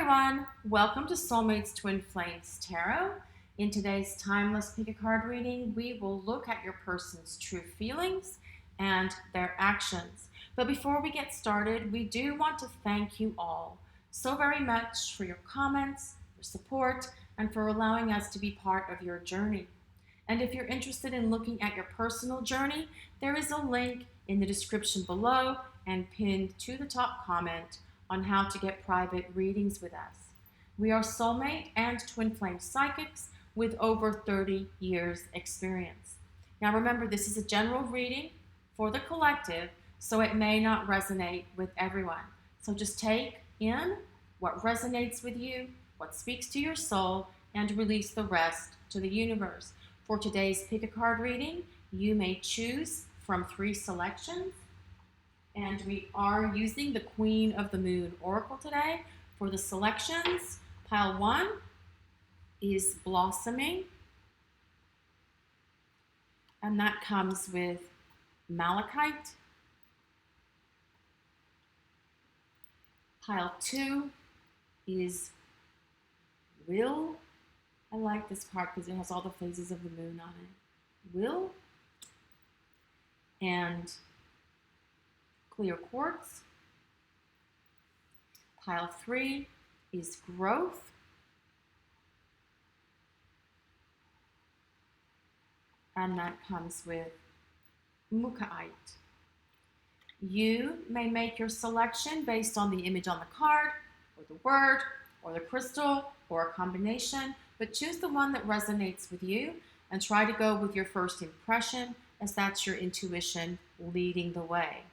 everyone, welcome to Soulmates Twin Flames Tarot. In today's timeless pick a card reading, we will look at your person's true feelings and their actions. But before we get started, we do want to thank you all so very much for your comments, your support, and for allowing us to be part of your journey. And if you're interested in looking at your personal journey, there is a link in the description below and pinned to the top comment on how to get private readings with us. We are soulmate and twin flame psychics with over 30 years experience. Now remember, this is a general reading for the collective, so it may not resonate with everyone. So just take in what resonates with you, what speaks to your soul, and release the rest to the universe. For today's pick a card reading, you may choose from 3 selections. And we are using the Queen of the Moon Oracle today for the selections. Pile 1 is Blossoming, and that comes with Malachite. Pile 2 is Will. I like this card because it has all the phases of the moon on it. Will and Clear Quartz. Pile 3 is Growth. And that comes with Mookaite. You may make your selection based on the image on the card, or the word, or the crystal, or a combination, but choose the one that resonates with you and try to go with your first impression, as that's your intuition leading the way.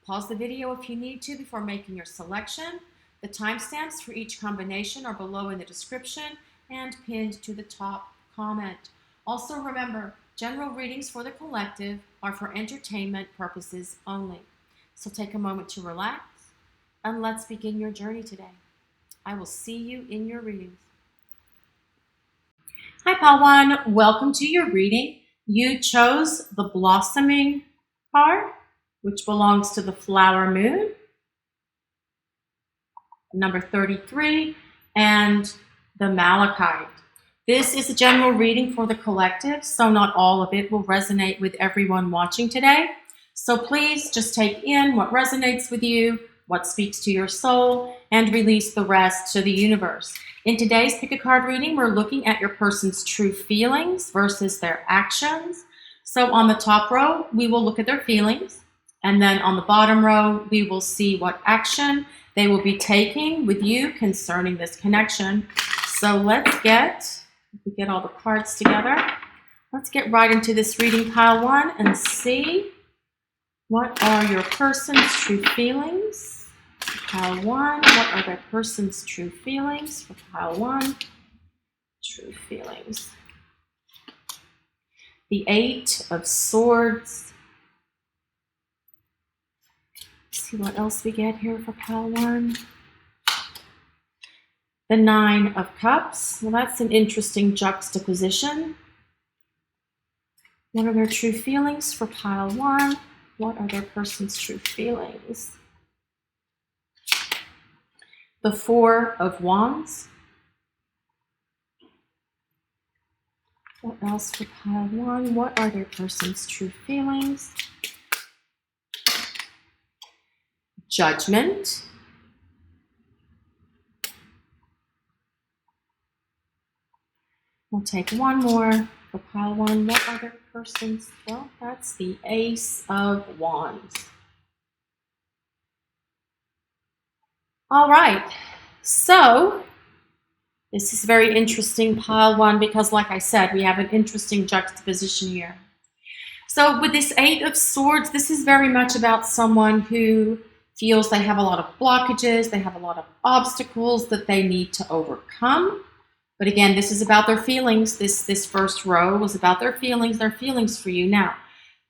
Pause the video if you need to before making your selection. The timestamps for each combination are below in the description and pinned to the top comment. Also remember, general readings for the collective are for entertainment purposes only. So take a moment to relax and let's begin your journey today. I will see you in your readings. Hi Pile 1, welcome to your reading. You chose the Blossoming card, which belongs to the flower moon, number 33, and the Malachite. This is a general reading for the collective, so not all of it will resonate with everyone watching today. So please just take in what resonates with you, what speaks to your soul, and release the rest to the universe. In today's pick a card reading, we're looking at your person's true feelings versus their actions. So on the top row, we will look at their feelings. And then on the bottom row, we will see what action they will be taking with you concerning this connection. So let's get all the cards together. Let's get right into this reading, Pile 1, and see what are your person's true feelings. Pile 1, what are their person's true feelings for Pile 1? True feelings. The 8 of Swords. See what else we get here for Pile 1. The 9 of Cups. Well, that's an interesting juxtaposition. What are their true feelings for Pile 1? What are their person's true feelings? The 4 of Wands. What else for Pile 1? What are their person's true feelings? Judgment. We'll take one more for Pile 1. What other persons? Well, that's the Ace of Wands. All right, so this is very interesting, Pile 1, because like I said, we have an interesting juxtaposition here. So with this 8 of Swords, this is very much about someone who feels they have a lot of blockages, they have a lot of obstacles that they need to overcome. But again, this is about their feelings. This first row was about their feelings for you. Now,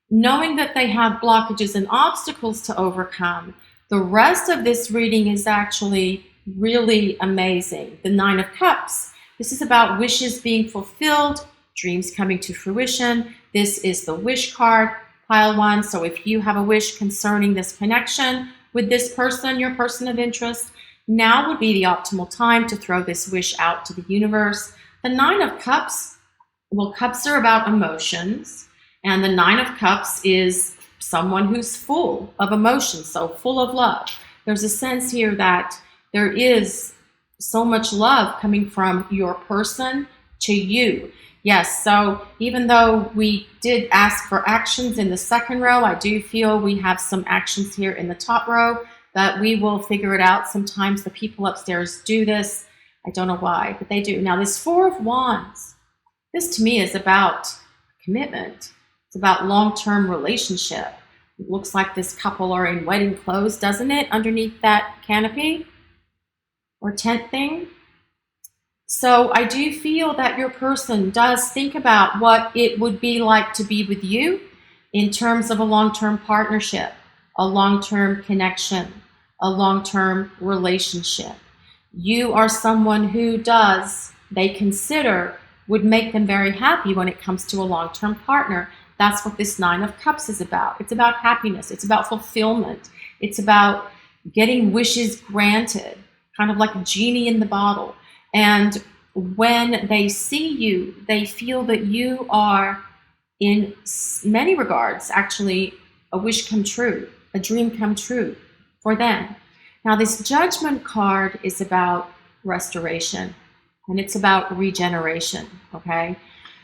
knowing that they have blockages and obstacles to overcome, the rest of this reading is actually really amazing. The 9 of Cups. This is about wishes being fulfilled, dreams coming to fruition. This is the wish card, Pile 1. So if you have a wish concerning this connection with this person, your person of interest, Now would be the optimal time to throw this wish out to the universe. The Nine of Cups, well, cups are about emotions, and the Nine of Cups is someone who's full of emotions, so full of love. There's a sense here that there is so much love coming from your person to you. Yes, so even though we did ask for actions in the second row, I do feel we have some actions here in the top row that we will figure it out. Sometimes the people upstairs do this. I don't know why, but they do. Now, this Four of Wands, this to me is about commitment. It's about long-term relationship. It looks like this couple are in wedding clothes, doesn't it, underneath that canopy or tent thing? So I do feel that your person does think about what it would be like to be with you in terms of a long-term partnership, a long-term connection, a long-term relationship. You are someone who they consider would make them very happy when it comes to a long-term partner. That's what this Nine of Cups is about. It's about happiness. It's about fulfillment. It's about getting wishes granted, kind of like a genie in the bottle. And when they see you, they feel that you are, in many regards, actually a wish come true, a dream come true for them. Now, this Judgment card is about restoration, and it's about regeneration, okay?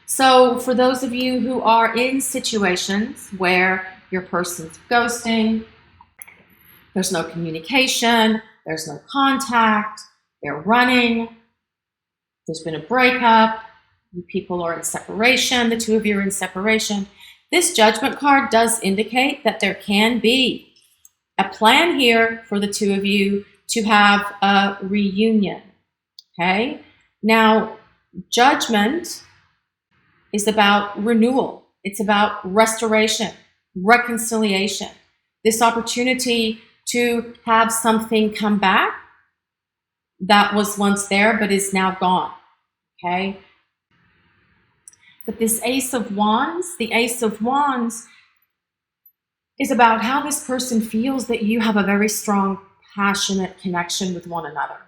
So for those of you who are in situations where your person's ghosting, there's no communication, there's no contact, they're running, there's been a breakup, you people are in separation, the two of you are in separation, this Judgment card does indicate that there can be a plan here for the two of you to have a reunion, okay? Now, Judgment is about renewal. It's about restoration, reconciliation, this opportunity to have something come back that was once there but is now gone, okay? But this Ace of Wands, the Ace of Wands is about how this person feels that you have a very strong, passionate connection with one another,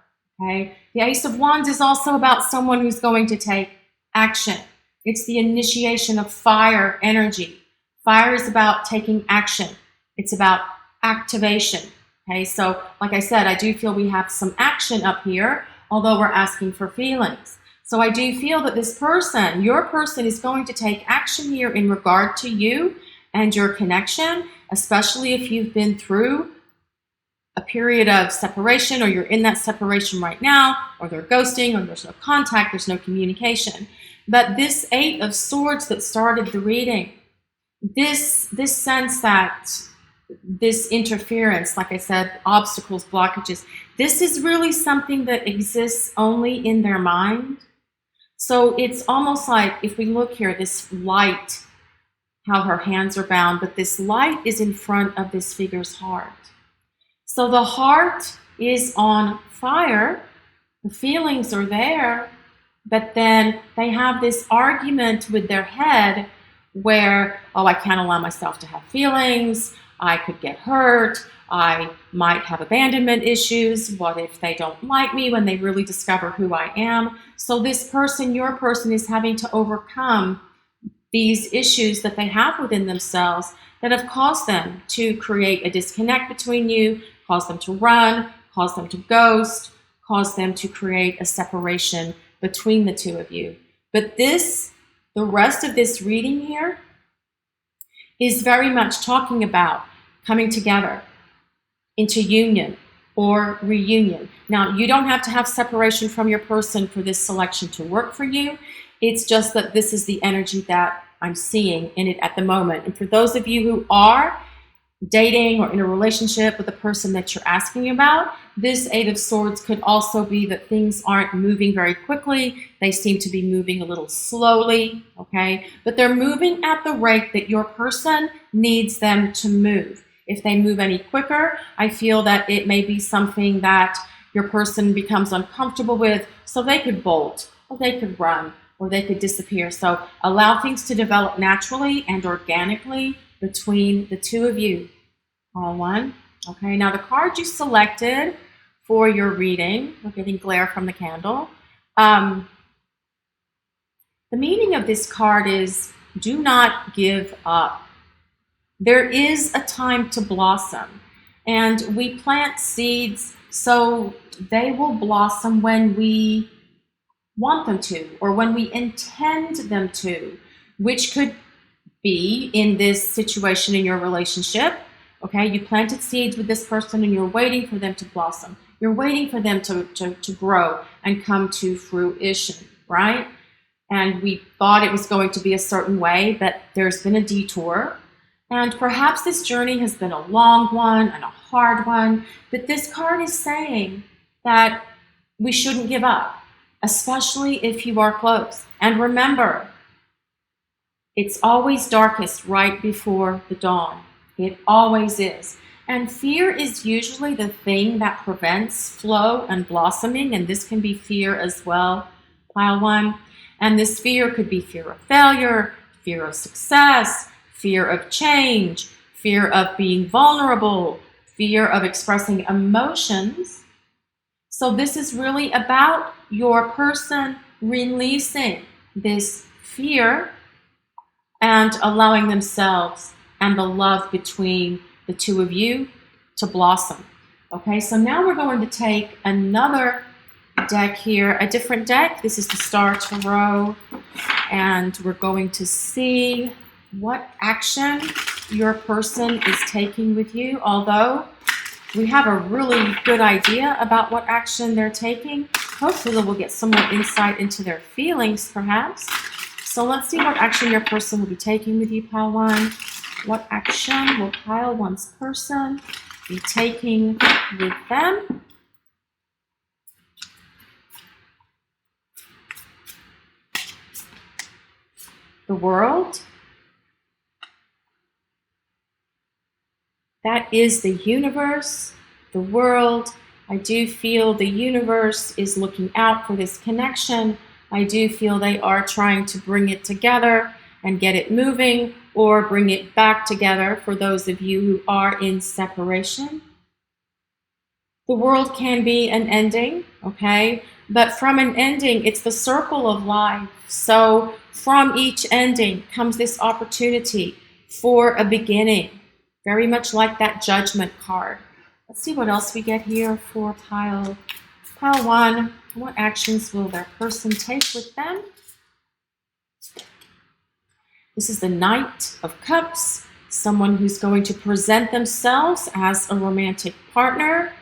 okay? The Ace of Wands is also about someone who's going to take action. It's the initiation of fire energy. Fire is about taking action. It's about activation. Okay, so like I said, I do feel we have some action up here, although we're asking for feelings. So I do feel that this person, your person, is going to take action here in regard to you and your connection, especially if you've been through a period of separation, or you're in that separation right now, or they're ghosting, or there's no contact, there's no communication. But this Eight of Swords that started the reading, this sense that this interference, like I said, obstacles, blockages, this is really something that exists only in their mind. So it's almost like, if we look here, this light, how her hands are bound, but this light is in front of this figure's heart. So the heart is on fire, the feelings are there, but then they have this argument with their head where, oh, I can't allow myself to have feelings, I could get hurt, I might have abandonment issues, what if they don't like me when they really discover who I am? So this person, your person, is having to overcome these issues that they have within themselves that have caused them to create a disconnect between you, caused them to run, caused them to ghost, caused them to create a separation between the two of you. But this, the rest of this reading here, is very much talking about coming together into union or reunion. Now, you don't have to have separation from your person for this selection to work for you. It's just that this is the energy that I'm seeing in it at the moment. And for those of you who are dating or in a relationship with the person that you're asking about, this Eight of Swords could also be that things aren't moving very quickly. They seem to be moving a little slowly, okay? But they're moving at the rate that your person needs them to move. If they move any quicker, I feel that it may be something that your person becomes uncomfortable with, so they could bolt, or they could run, or they could disappear. So allow things to develop naturally and organically between the two of you. All one. Okay, now the card you selected for your reading. We're getting glare from the candle. The meaning of this card is do not give up. There is a time to blossom, and we plant seeds so they will blossom when we want them to, or when we intend them to, which could be in this situation in your relationship. Okay, you planted seeds with this person and you're waiting for them to blossom. You're waiting for them to grow and come to fruition, right? And we thought it was going to be a certain way, but there's been a detour. And perhaps this journey has been a long one and a hard one, but this card is saying that we shouldn't give up, especially if you are close. And remember, it's always darkest right before the dawn. It always is. And fear is usually the thing that prevents flow and blossoming, and this can be fear as well, pile one. And this fear could be fear of failure, fear of success, fear of change, fear of being vulnerable, fear of expressing emotions. So this is really about your person releasing this fear and allowing themselves and the love between the two of you to blossom. Okay, so now we're going to take another deck here, a different deck. This is the Star Tarot, and we're going to see what action your person is taking with you, although we have a really good idea about what action they're taking. Hopefully we'll get some more insight into their feelings, perhaps. So let's see what action your person will be taking with you, pile one. What action will pile one's person be taking with them? The World. That is the universe, the world. I do feel the universe is looking out for this connection. I do feel they are trying to bring it together and get it moving, or bring it back together for those of you who are in separation. The world can be an ending, okay? But from an ending, it's the circle of life. So from each ending comes this opportunity for a beginning, very much like that Judgment card. Let's see what else we get here for pile one. What actions will their person take with them? This is the Knight of Cups, someone who's going to present themselves as a romantic partner.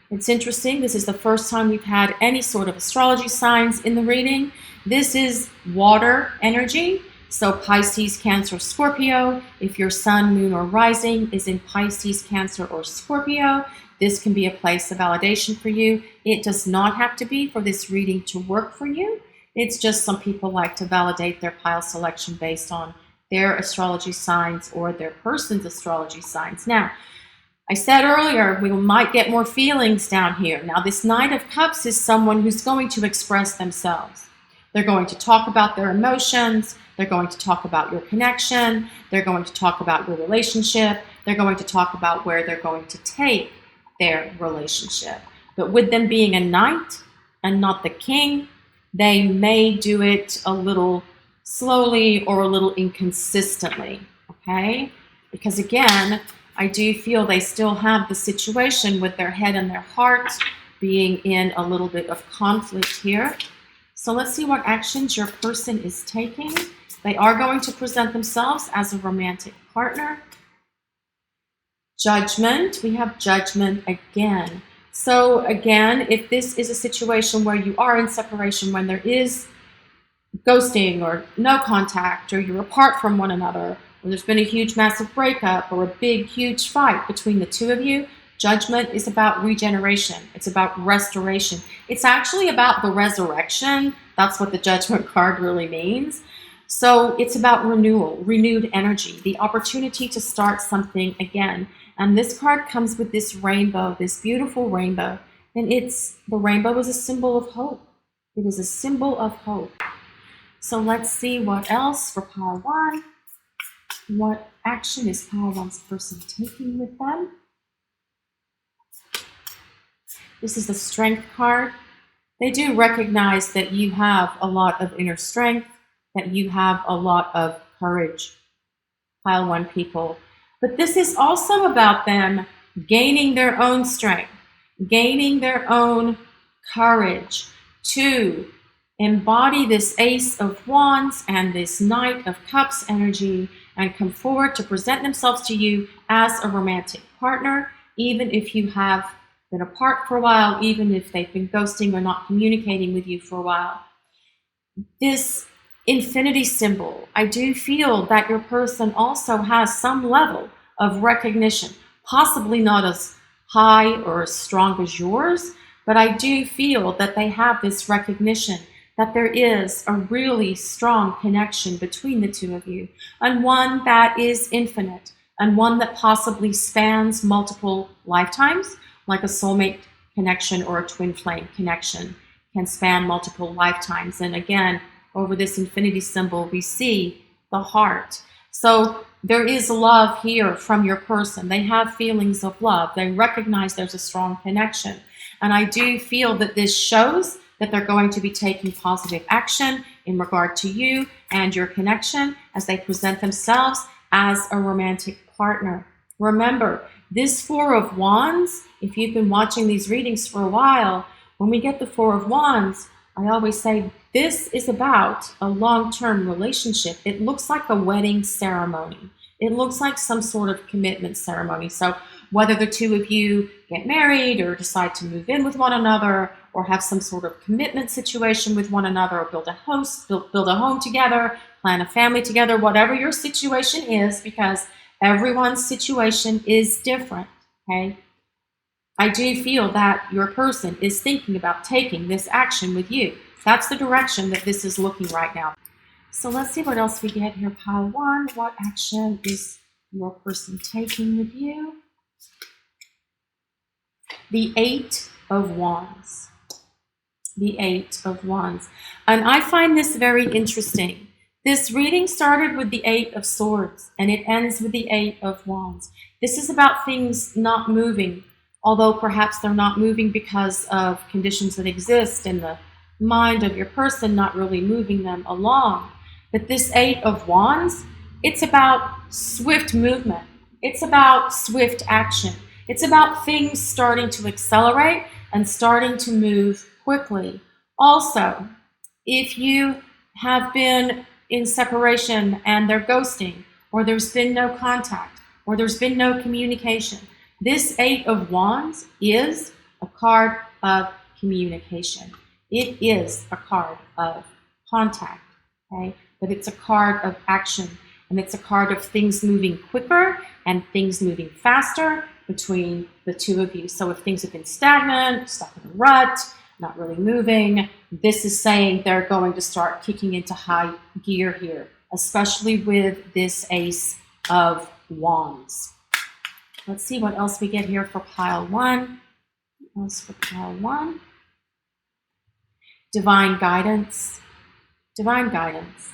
It's interesting, this is the first time we've had any sort of astrology signs in the reading. This is water energy, so Pisces, Cancer, Scorpio. If your sun, moon, or rising is in Pisces, Cancer, or Scorpio, this can be a place of validation for you. It does not have to be for this reading to work for you. It's just some people like to validate their pile selection based on their astrology signs or their person's astrology signs. Now, I said earlier, we might get more feelings down here. Now, this Knight of Cups is someone who's going to express themselves. They're going to talk about their emotions. They're going to talk about your connection. They're going to talk about your relationship. They're going to talk about where they're going to take their relationship. But with them being a knight and not the king, they may do it a little slowly or a little inconsistently, okay? Because again, I do feel they still have the situation with their head and their heart being in a little bit of conflict here. So let's see what actions your person is taking. They are going to present themselves as a romantic partner. Judgment, we have Judgment again. So again, if this is a situation where you are in separation, when there is ghosting or no contact, or you're apart from one another, or there's been a huge massive breakup or a big huge fight between the two of you, Judgment is about regeneration. It's about restoration. It's actually about the resurrection. That's what the Judgment card really means. So it's about renewal, renewed energy, the opportunity to start something again. And this card comes with this rainbow, this beautiful rainbow. And the rainbow is a symbol of hope. It is a symbol of hope. So let's see what else for pile one. What action is pile one's person taking with them? This is the Strength card. They do recognize that you have a lot of inner strength, that you have a lot of courage, pile one people. But this is also about them gaining their own strength, gaining their own courage to embody this Ace of Wands and this Knight of Cups energy and come forward to present themselves to you as a romantic partner, even if you have been apart for a while, even if they've been ghosting or not communicating with you for a while. This infinity symbol, I do feel that your person also has some level of recognition, possibly not as high or as strong as yours, but I do feel that they have this recognition that there is a really strong connection between the two of you, and one that is infinite, and one that possibly spans multiple lifetimes, like a soulmate connection or a twin flame connection can span multiple lifetimes. And again, over this infinity symbol, we see the heart. So there is love here from your person. They have feelings of love. They recognize there's a strong connection. And I do feel that this shows that they're going to be taking positive action in regard to you and your connection as they present themselves as a romantic partner. Remember, this Four of Wands, if you've been watching these readings for a while, when we get the Four of Wands, I always say this is about a long-term relationship. It looks like a wedding ceremony. It looks like some sort of commitment ceremony. So whether the two of you get married or decide to move in with one another or have some sort of commitment situation with one another or build a house, build a home together, plan a family together, whatever your situation is, because everyone's situation is different, okay? I do feel that your person is thinking about taking this action with you. That's the direction that this is looking right now. So let's see what else we get here. Pile one, what action is your person taking with you? The Eight of Wands. The Eight of Wands. And I find this very interesting. This reading started with the Eight of Swords, and it ends with the Eight of Wands. This is about things not moving, although perhaps they're not moving because of conditions that exist in the mind of your person not really moving them along. But this Eight of Wands, it's about swift movement. It's about swift action. It's about things starting to accelerate and starting to move quickly. Also, if you have been in separation and they're ghosting, or there's been no contact, or there's been no communication, this Eight of Wands is a card of communication. It is a card of contact, okay? But it's a card of action, and it's a card of things moving quicker and things moving faster between the two of you. So if things have been stagnant, stuck in a rut, not really moving, this is saying they're going to start kicking into high gear here, especially with this Ace of Wands. Let's see what else we get here for pile one. What else for pile one? Divine guidance. Divine guidance.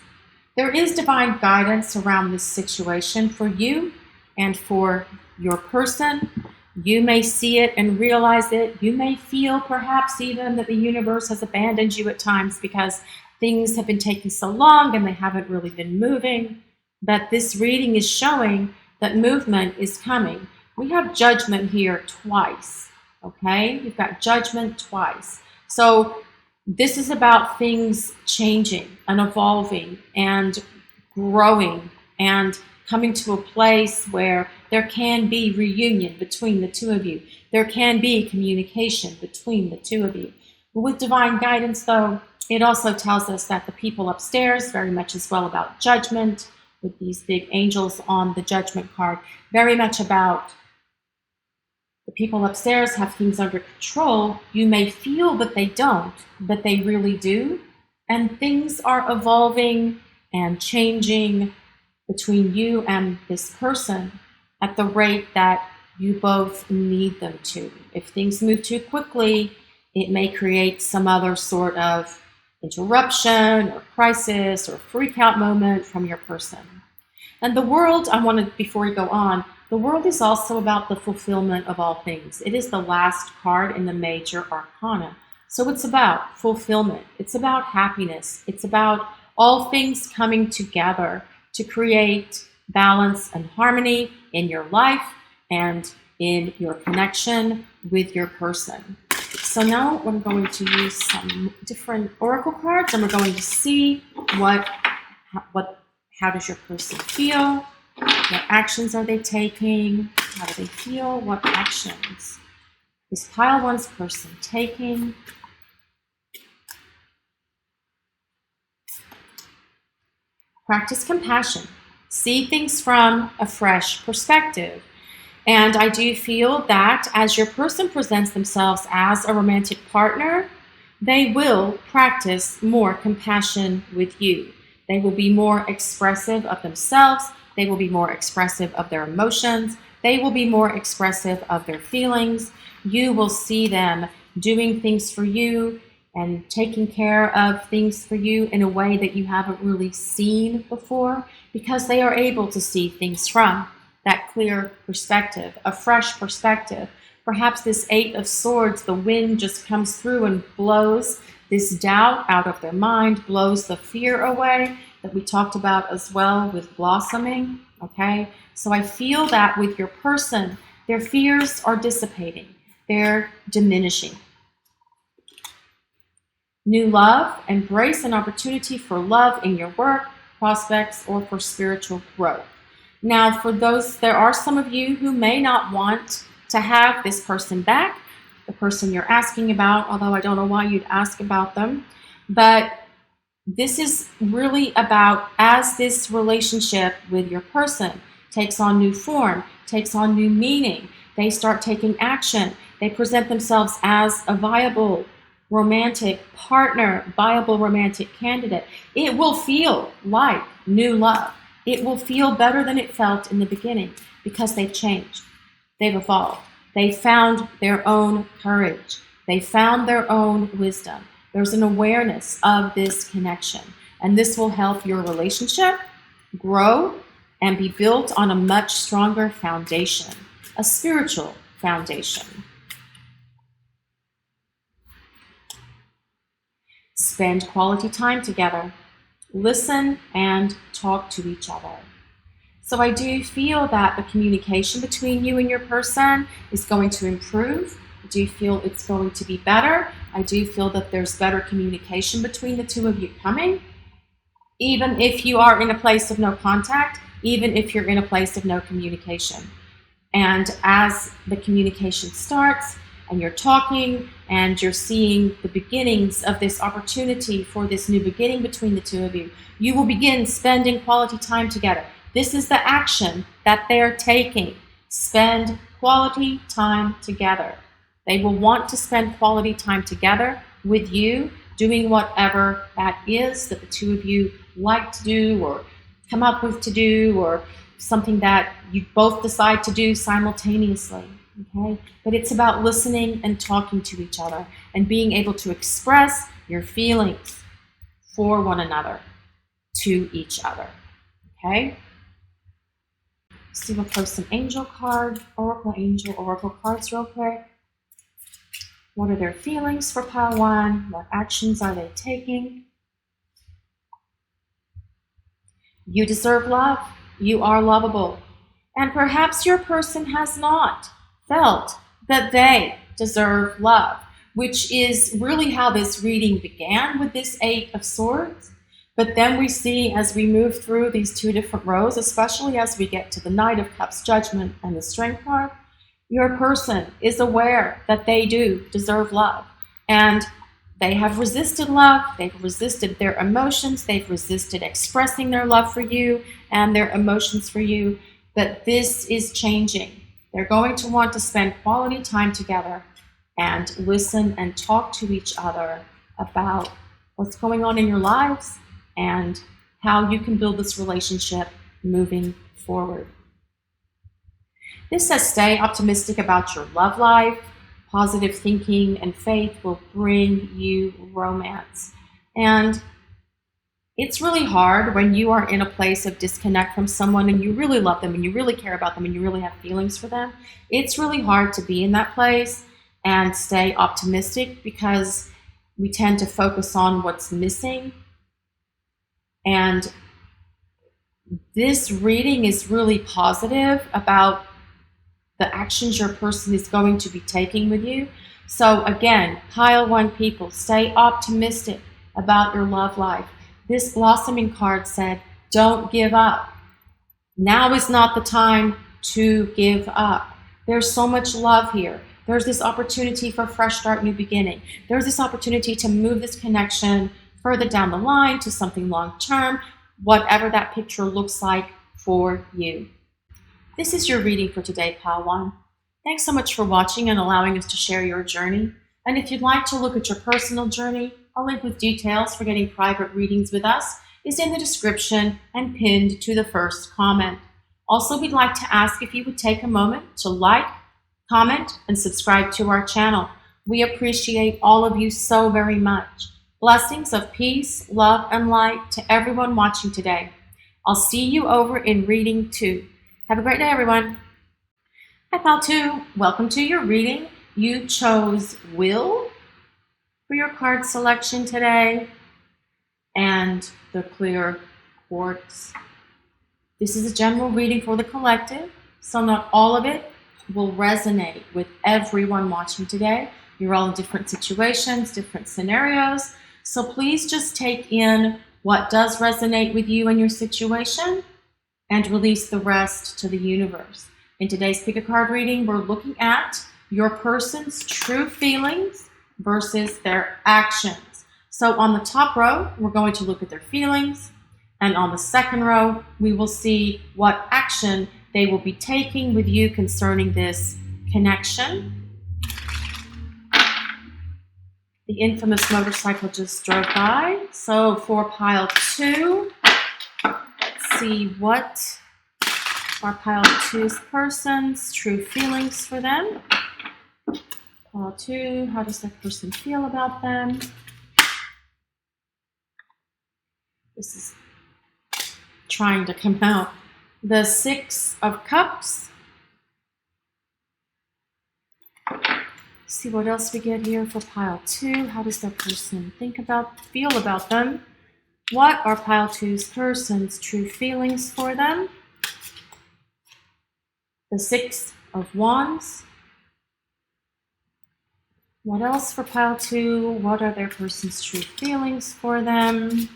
There is divine guidance around this situation for you and for your person. You may see it and realize it. You may feel perhaps even that the universe has abandoned you at times because things have been taking so long and they haven't really been moving. But this reading is showing that movement is coming. We have Judgment here twice, okay? You've got Judgment twice. So this is about things changing and evolving and growing and coming to a place where there can be reunion between the two of you. There can be communication between the two of you. But with divine guidance, though, it also tells us that the people upstairs, very much as well about judgment, with these big angels on the Judgment card, very much about the people upstairs have things under control. You may feel that they don't, but they really do. And things are evolving and changing between you and this person at the rate that you both need them to. If things move too quickly, it may create some other sort of interruption or crisis or freak out moment from your person. And the world, before we go on, The world is also about the fulfillment of all things. It is the last card in the major arcana. So it's about fulfillment. It's about happiness. It's about all things coming together to create balance and harmony in your life and in your connection with your person. So now we're going to use some different oracle cards, and we're going to see how does your person feel? What actions are they taking? How do they feel? What actions is pile one's person taking? Practice compassion. See things from a fresh perspective. And I do feel that as your person presents themselves as a romantic partner, they will practice more compassion with you. They will be more expressive of themselves. They will be more expressive of their emotions. They will be more expressive of their feelings. You will see them doing things for you and taking care of things for you in a way that you haven't really seen before, because they are able to see things from that clear perspective, a fresh perspective. Perhaps this Eight of Swords, the wind just comes through and blows this doubt out of their mind, blows the fear away that we talked about as well with blossoming, okay? So I feel that with your person, their fears are dissipating. They're diminishing. New love, embrace an opportunity for love in your work, prospects, or for spiritual growth. Now, for those, there are some of you who may not want to have this person back, the person you're asking about, although I don't know why you'd ask about them. But this is really about, as this relationship with your person takes on new form, takes on new meaning, they start taking action, they present themselves as a viable romantic partner, viable romantic candidate, it will feel like new love. It will feel better than it felt in the beginning because they've changed. They've evolved. They found their own courage. They found their own wisdom. There's an awareness of this connection. And this will help your relationship grow and be built on a much stronger foundation, a spiritual foundation. Spend quality time together. Listen and talk to each other. So I do feel that the communication between you and your person is going to improve. I do feel it's going to be better. I do feel that there's better communication between the two of you coming. Even if you are in a place of no contact, even if you're in a place of no communication. And as the communication starts and you're talking and you're seeing the beginnings of this opportunity for this new beginning between the two of you, you will begin spending quality time together. This is the action that they're taking. Spend quality time together. They will want to spend quality time together with you, doing whatever that is that the two of you like to do or come up with to do, or something that you both decide to do simultaneously. Okay? But it's about listening and talking to each other and being able to express your feelings for one another, to each other. Okay? So we'll post some angel card, oracle cards real quick. What are their feelings for pile one? What actions are they taking? You deserve love. You are lovable. And perhaps your person has not felt that they deserve love, which is really how this reading began with this Eight of Swords. But then we see, as we move through these two different rows, especially as we get to the Knight of Cups, Judgment, and the Strength card, your person is aware that they do deserve love. And they have resisted love, they've resisted their emotions, they've resisted expressing their love for you and their emotions for you. But this is changing. They're going to want to spend quality time together and listen and talk to each other about what's going on in your lives and how you can build this relationship moving forward. This says stay optimistic about your love life. Positive thinking and faith will bring you romance. And It's really hard when you are in a place of disconnect from someone and you really love them and you really care about them and you really have feelings for them. It's really hard to be in that place and stay optimistic because we tend to focus on what's missing. And this reading is really positive about the actions your person is going to be taking with you. So again, pile one people, stay optimistic about your love life. This blossoming card said, don't give up. Now is not the time to give up. There's so much love here. There's this opportunity for a fresh start, new beginning. There's this opportunity to move this connection further down the line to something long-term, whatever that picture looks like for you. This is your reading for today, Pile 1. Thanks so much for watching and allowing us to share your journey. And if you'd like to look at your personal journey, a link with details for getting private readings with us is in the description and pinned to the first comment. Also, we'd like to ask if you would take a moment to like, comment, and subscribe to our channel. We appreciate all of you so very much. Blessings of peace, love, and light to everyone watching today. I'll see you over in reading 2. Have a great day, everyone. Hi, Pile 2. Welcome to your reading. You chose Will for your card selection today and the clear quartz. This is a general reading for the collective, so not all of it will resonate with everyone watching today. You're all in different situations, different scenarios, so please just take in what does resonate with you and your situation and release the rest to the universe. In today's Pick a Card reading, we're looking at your person's true feelings versus their actions. So on the top row, we're going to look at their feelings, and on the second row, we will see what action they will be taking with you concerning this connection. The infamous motorcycle just drove by. So for Pile 2, let's see what are Pile 2's person's true feelings for them. Pile 2, how does that person feel about them? This is trying to come out. The 6 of Cups. See what else we get here for Pile 2. How does that person feel about them? What are Pile 2's person's true feelings for them? The 6 of Wands. What else for Pile 2? What are their person's true feelings for them?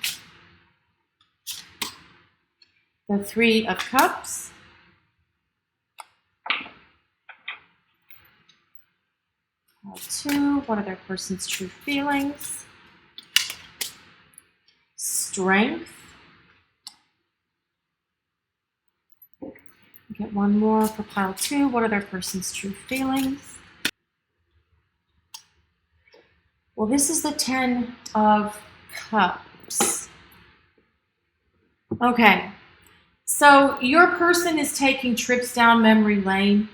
The 3 of Cups. Pile 2, what are their person's true feelings? Strength. Get one more for Pile 2. What are their person's true feelings? Well, this is the 10 of Cups. Okay, so your person is taking trips down memory lane.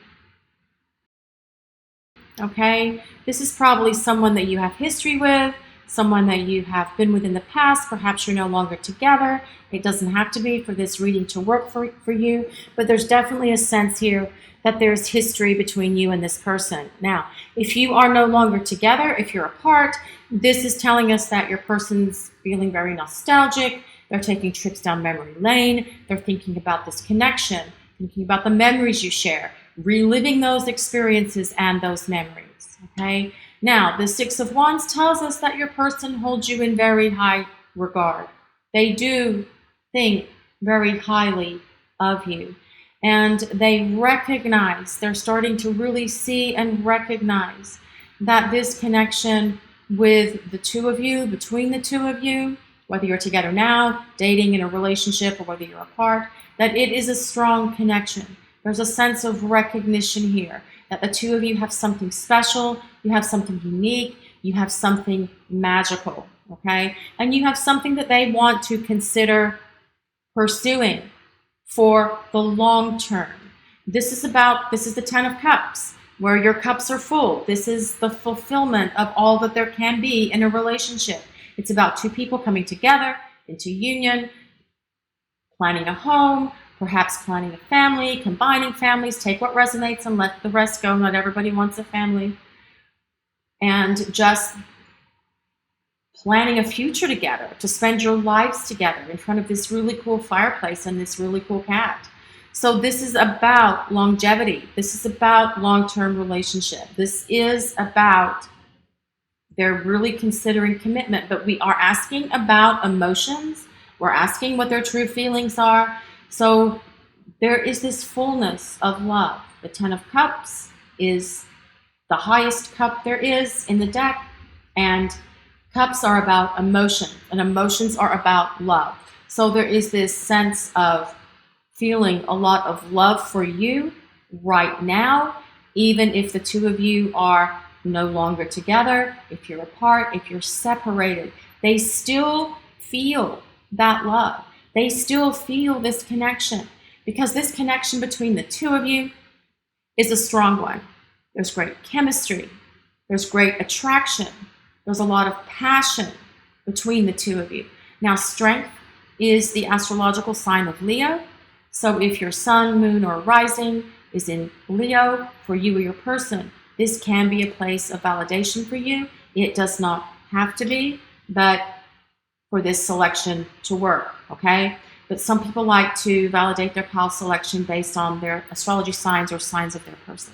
Okay, this is probably someone that you have history with, someone that you have been with in the past. Perhaps you're no longer together. It doesn't have to be for this reading to work for you, but there's definitely a sense here that there's history between you and this person. Now, if you are no longer together, if you're apart, this is telling us that your person's feeling very nostalgic. They're taking trips down memory lane. They're thinking about this connection, thinking about the memories you share, reliving those experiences and those memories, okay? Now, the 6 of Wands tells us that your person holds you in very high regard. They do think very highly of you. And they recognize, they're starting to really see and recognize that this connection with the two of you, between the two of you, whether you're together now, dating in a relationship, or whether you're apart, that it is a strong connection. There's a sense of recognition here that the two of you have something special, you have something unique, you have something magical, okay? And you have something that they want to consider pursuing for the long term. This is the 10 of Cups, where your cups are full. This is the fulfillment of all that there can be in a relationship. It's about two people coming together. into union, planning a home, perhaps planning a family, combining families. Take what resonates and let the rest go. Not everybody wants a family. And just planning a future together, to spend your lives together in front of this really cool fireplace and this really cool cat. So this is about longevity. This is about long-term relationship. This is about, they're really considering commitment, but we are asking about emotions. We're asking what their true feelings are. So there is this fullness of love. The Ten of Cups is the highest cup there is in the deck, and cups are about emotion, and emotions are about love. So there is this sense of feeling a lot of love for you right now, even if the two of you are no longer together, if you're apart, if you're separated. They still feel that love. They still feel this connection, because this connection between the two of you is a strong one. There's great chemistry. There's great attraction. There's a lot of passion between the two of you. Now, strength is the astrological sign of Leo. So if your sun, moon, or rising is in Leo for you or your person, this can be a place of validation for you. It does not have to be, but for this selection to work, okay? But some people like to validate their pal selection based on their astrology signs or signs of their person.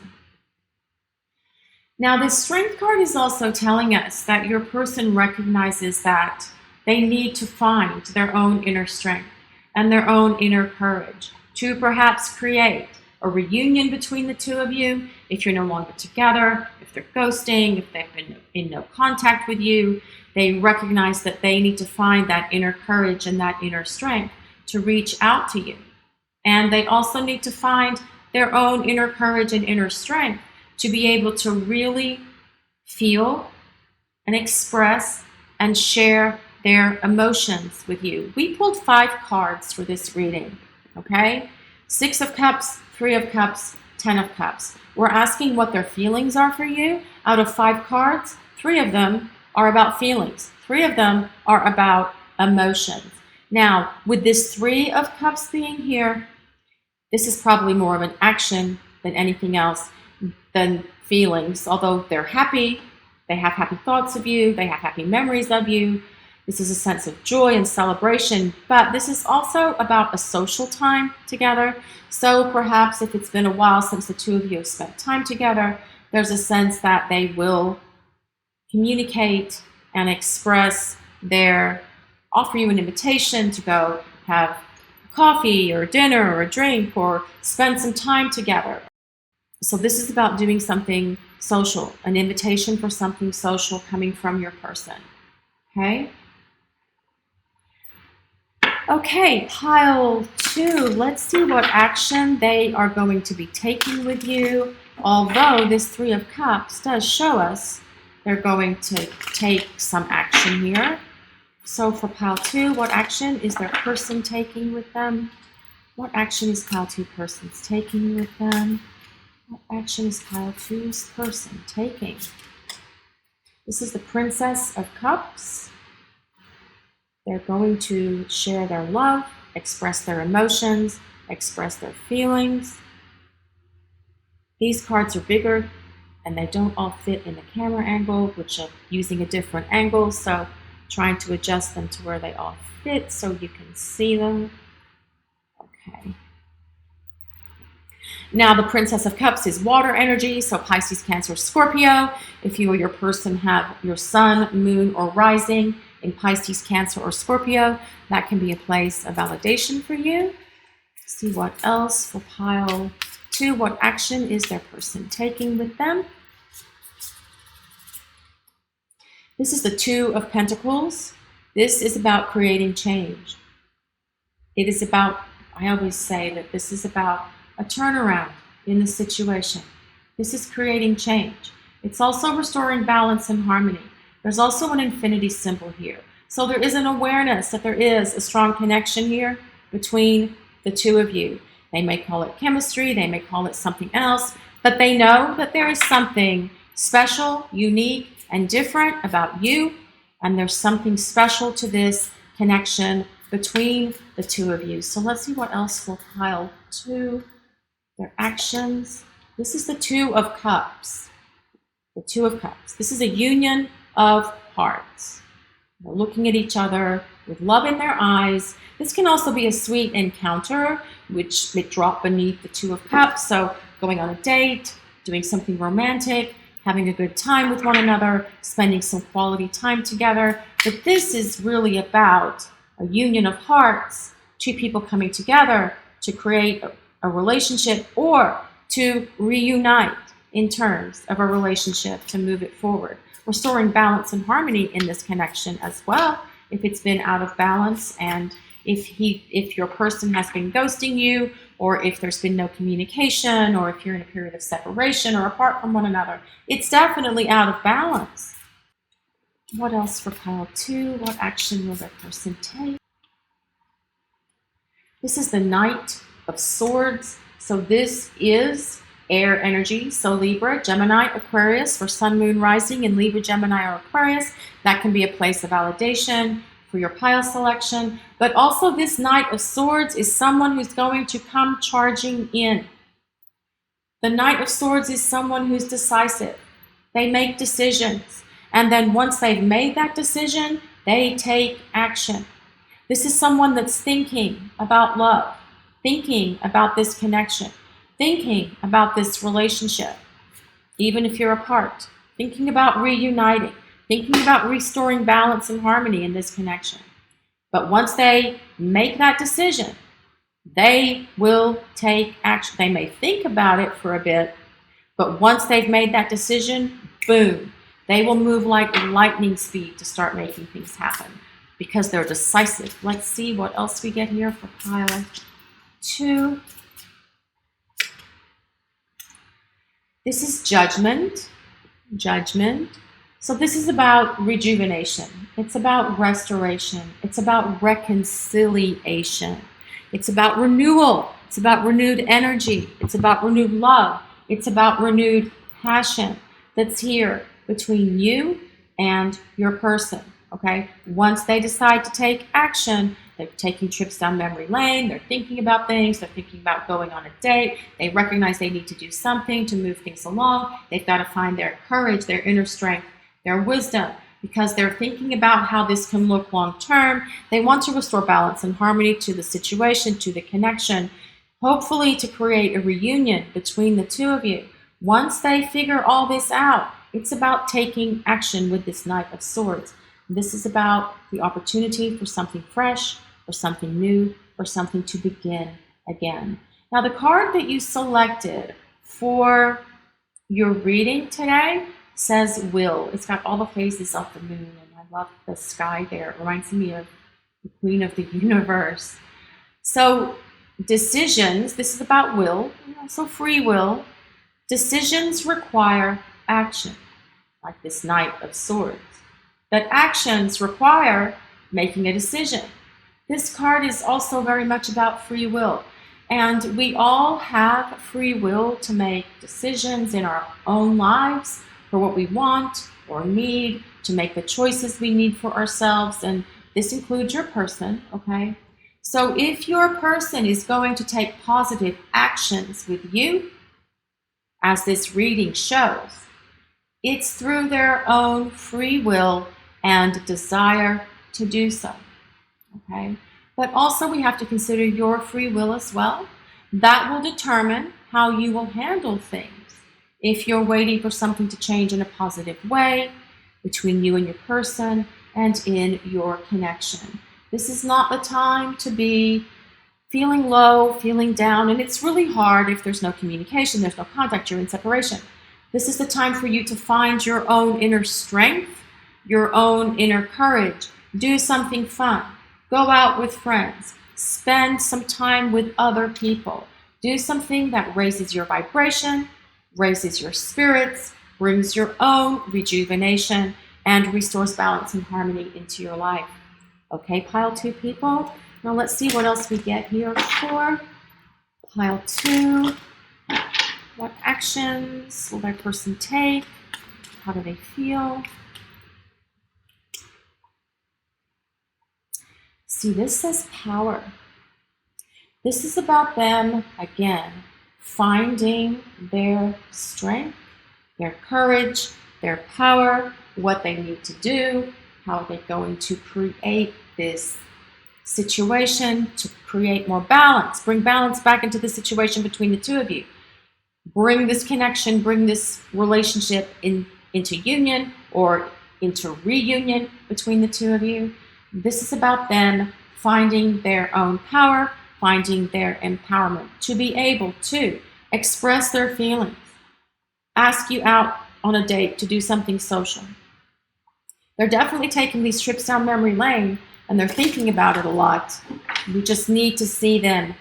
Now, this strength card is also telling us that your person recognizes that they need to find their own inner strength and their own inner courage to perhaps create a reunion between the two of you. If you're no longer together, if they're ghosting, if they've been in no contact with you, they recognize that they need to find that inner courage and that inner strength to reach out to you. And they also need to find their own inner courage and inner strength to be able to really feel and express and share their emotions with you. We pulled 5 cards for this reading, okay? 6 of Cups, 3 of Cups, 10 of Cups. We're asking what their feelings are for you. Out of 5 cards, 3 of them are about feelings. 3 of them are about emotions. Now, with this 3 of Cups being here, this is probably more of an action than anything else than feelings. Although they're happy, they have happy thoughts of you, they have happy memories of you. This is a sense of joy and celebration, but this is also about a social time together. So perhaps if it's been a while since the two of you have spent time together, there's a sense that they will communicate and express offer you an invitation to go have coffee or dinner or a drink or spend some time together. So this is about doing something social, an invitation for something social coming from your person, okay? Okay, pile 2, let's see what action they are going to be taking with you. Although this 3 of Cups does show us they're going to take some action here. So for pile 2, what action is their person taking with them? What action is pile 2 person's taking with them? What action is pile 2's person taking? This is the Princess of Cups. They're going to share their love, express their emotions, express their feelings. These cards are bigger and they don't all fit in the camera angle, which I'm using a different angle, so trying to adjust them to where they all fit so you can see them. Okay. Now the Princess of Cups is water energy, so Pisces, Cancer, Scorpio. If you or your person have your sun, moon, or rising in Pisces, Cancer, or Scorpio, that can be a place of validation for you. Let's see what else for pile 2. What action is their person taking with them? This is the 2 of Pentacles. This is about creating change. It is about, I always say that this is about a turnaround in the situation. This is creating change. It's also restoring balance and harmony. There's also an infinity symbol here. So there is an awareness that there is a strong connection here between the two of you. They may call it chemistry, they may call it something else, but they know that there is something special, unique, and different about you, and there's something special to this connection between the two of you. So let's see what else for pile 2, their actions. This is the 2 of Cups. The 2 of Cups. This is a union of hearts. They're looking at each other with love in their eyes. This can also be a sweet encounter, which may drop beneath the 2 of Cups. So going on a date, doing something romantic, having a good time with one another, spending some quality time together. But this is really about a union of hearts, 2 people coming together to create a relationship or to reunite in terms of a relationship to move it forward. Restoring balance and harmony in this connection as well, if it's been out of balance and if your person has been ghosting you, or if there's been no communication, or if you're in a period of separation or apart from one another, it's definitely out of balance. What else for pile 2? What action will that person take? This is the Knight of Swords. So this is air energy. So Libra, Gemini, Aquarius for Sun, Moon, Rising in Libra, Gemini, or Aquarius. That can be a place of validation for your pile selection. But also this Knight of Swords is someone who's going to come charging in. The Knight of Swords is someone who's decisive. They make decisions. And then once they've made that decision, they take action. This is someone that's thinking about love, thinking about this connection, thinking about this relationship, even if you're apart, thinking about reuniting, thinking about restoring balance and harmony in this connection. But once they make that decision, they will take action. They may think about it for a bit, but once they've made that decision, boom, they will move like lightning speed to start making things happen because they're decisive. Let's see what else we get here for pile 2. This is Judgment. Judgment. So this is about rejuvenation. It's about restoration. It's about reconciliation. It's about renewal. It's about renewed energy. It's about renewed love. It's about renewed passion that's here between you and your person, okay? Once they decide to take action, they're taking trips down memory lane, they're thinking about things, they're thinking about going on a date, they recognize they need to do something to move things along, they've got to find their courage, their inner strength, their wisdom, because they're thinking about how this can look long term. They want to restore balance and harmony to the situation, to the connection, hopefully to create a reunion between the two of you. Once they figure all this out, it's about taking action with this Knight of Swords. This is about the opportunity for something fresh, for something new, for something to begin again. Now, the card that you selected for your reading today says Will. It's got all the phases of the moon, and I love the sky there. It reminds me of the Queen of the Universe. So decisions, this is about will, also free will. Decisions require action, like this Knight of Swords. But actions require making a decision. This card is also very much about free will. And we all have free will to make decisions in our own lives for what we want or need, to make the choices we need for ourselves. And this includes your person, okay? So if your person is going to take positive actions with you, as this reading shows, it's through their own free will and desire to do so, okay? But also we have to consider your free will as well. That will determine how you will handle things. If you're waiting for something to change in a positive way between you and your person and in your connection. This is not the time to be feeling low, feeling down, and it's really hard if there's no communication, there's no contact, you're in separation. This is the time for you to find your own inner strength, your own inner courage. Do something fun. Go out with friends. Spend some time with other people. Do something that raises your vibration, raises your spirits, brings your own rejuvenation, and restores balance and harmony into your life. Okay, pile 2 people. Now let's see what else we get here for pile 2. What actions will that person take? How do they feel? See, this says power. This is about them, again, finding their strength, their courage, their power, what they need to do, how they're going to create this situation to create more balance, bring balance back into the situation between the two of you. Bring this connection, bring this relationship into union or into reunion between the two of you. This is about them finding their own power, finding their empowerment, to be able to express their feelings, ask you out on a date to do something social. They're definitely taking these trips down memory lane and they're thinking about it a lot. We just need to see them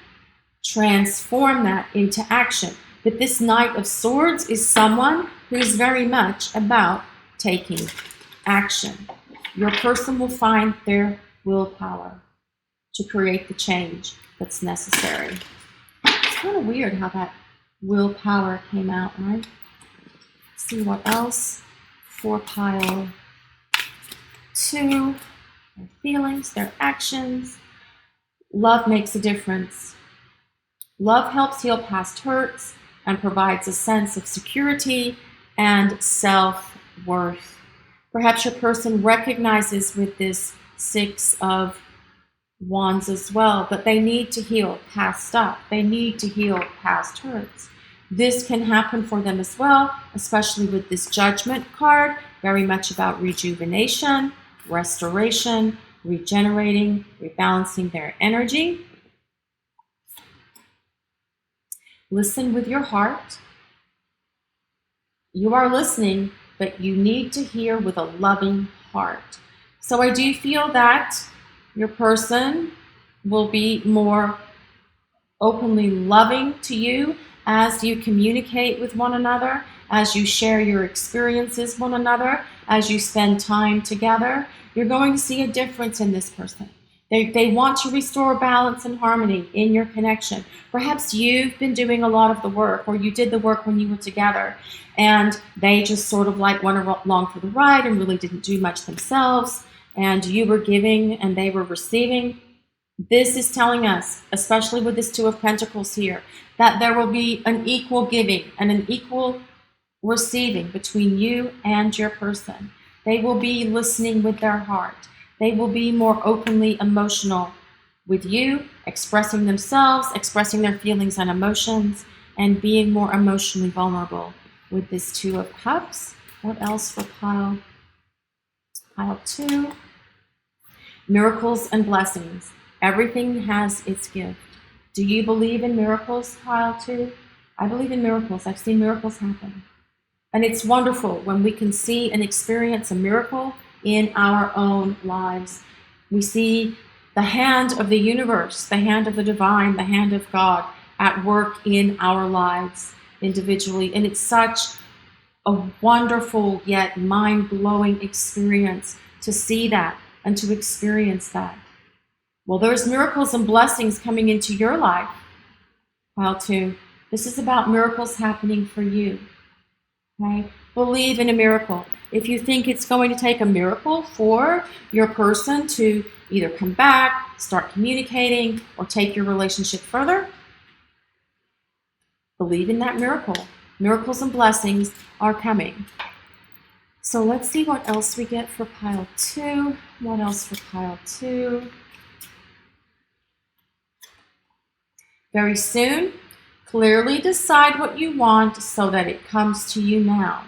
transform that into action. But this Knight of Swords is someone who's very much about taking action. Your person will find their willpower to create the change that's necessary. It's kind of weird how that willpower came out, right? Let's see what else for pile 2. Their feelings, their actions. Love makes a difference. Love helps heal past hurts and provides a sense of security and self-worth. Perhaps your person recognizes with this 6 of Wands as well, but they need to heal past stuff. They need to heal past hurts. This can happen for them as well, especially with this Judgment card, very much about rejuvenation, restoration, regenerating, rebalancing their energy. Listen with your heart. You are listening, but you need to hear with a loving heart. So I do feel that your person will be more openly loving to you as you communicate with one another, as you share your experiences with one another, as you spend time together. You're going to see a difference in this person. They want to restore balance and harmony in your connection. Perhaps you've been doing a lot of the work, or you did the work when you were together, and they just sort of like went along for the ride and really didn't do much themselves, and you were giving and they were receiving. This is telling us, especially with this 2 of Pentacles here, that there will be an equal giving and an equal receiving between you and your person. They will be listening with their heart. They will be more openly emotional with you, expressing themselves, expressing their feelings and emotions, and being more emotionally vulnerable with this 2 of Cups. What else for pile 2? Miracles and blessings. Everything has its gift. Do you believe in miracles, pile 2? I believe in miracles. I've seen miracles happen. And it's wonderful when we can see and experience a miracle in our own lives. We see the hand of the universe, the hand of the divine, the hand of God at work in our lives individually. And it's such a wonderful yet mind-blowing experience to see that and to experience that. Well, there's miracles and blessings coming into your life, pile 2. This is about miracles happening for you. Okay? Believe in a miracle. If you think it's going to take a miracle for your person to either come back, start communicating, or take your relationship further, believe in that miracle. Miracles and blessings are coming. So let's see what else we get for pile 2. What else for pile 2? Very soon, clearly decide what you want so that it comes to you now.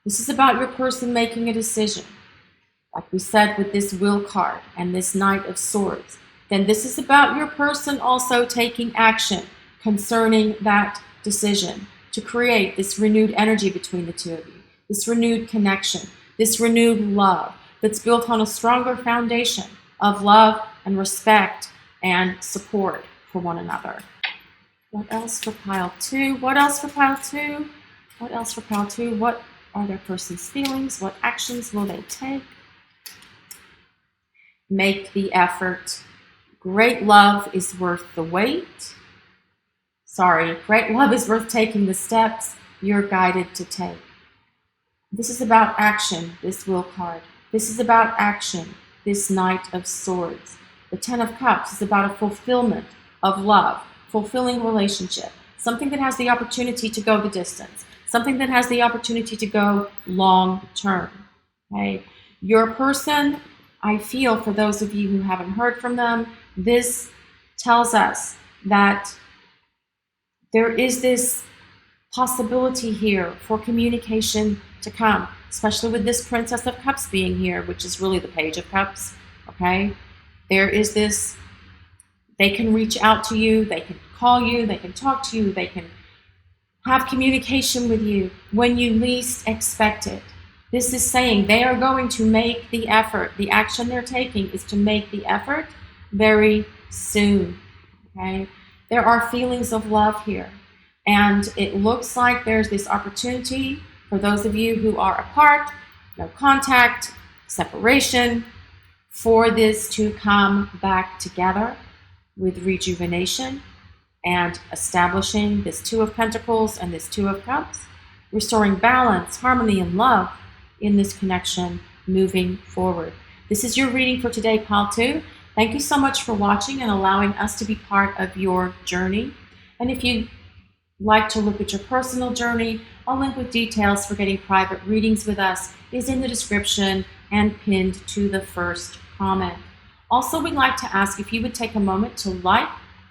This is about your person making a decision. Like we said with this Will card and this Knight of Swords. Then this is about your person also taking action concerning that decision to create this renewed energy between the two of you, this renewed connection, this renewed love that's built on a stronger foundation of love and respect and support for one another. What else for pile 2? What else for pile 2? What else for pile 2? What are their person's feelings? What actions will they take? Make the effort. Great love is worth the wait. Great love is worth taking the steps you're guided to take. This is about action, this Will card. This is about action, this Knight of Swords. The Ten of Cups is about a fulfillment of love, fulfilling relationship, something that has the opportunity to go the distance, something that has the opportunity to go long term. Okay? Your person, I feel for those of you who haven't heard from them, this tells us that there is this possibility here for communication to come, especially with this Princess of Cups being here, which is really the Page of Cups. Okay? There is this, they can reach out to you, they can call you, they can talk to you, they can have communication with you when you least expect it. This is saying they are going to make the effort. The action they're taking is to make the effort very soon. Okay? There are feelings of love here. And it looks like there's this opportunity for those of you who are apart, no contact, separation, for this to come back together with rejuvenation and establishing this Two of Pentacles and this Two of Cups, restoring balance, harmony, and love in this connection moving forward. This is your reading for today, Pile 2. Thank you so much for watching and allowing us to be part of your journey. And if you'd like to look at your personal journey, a link with details for getting private readings with us is in the description and pinned to the first comment. Also, we'd like to ask if you would take a moment to like,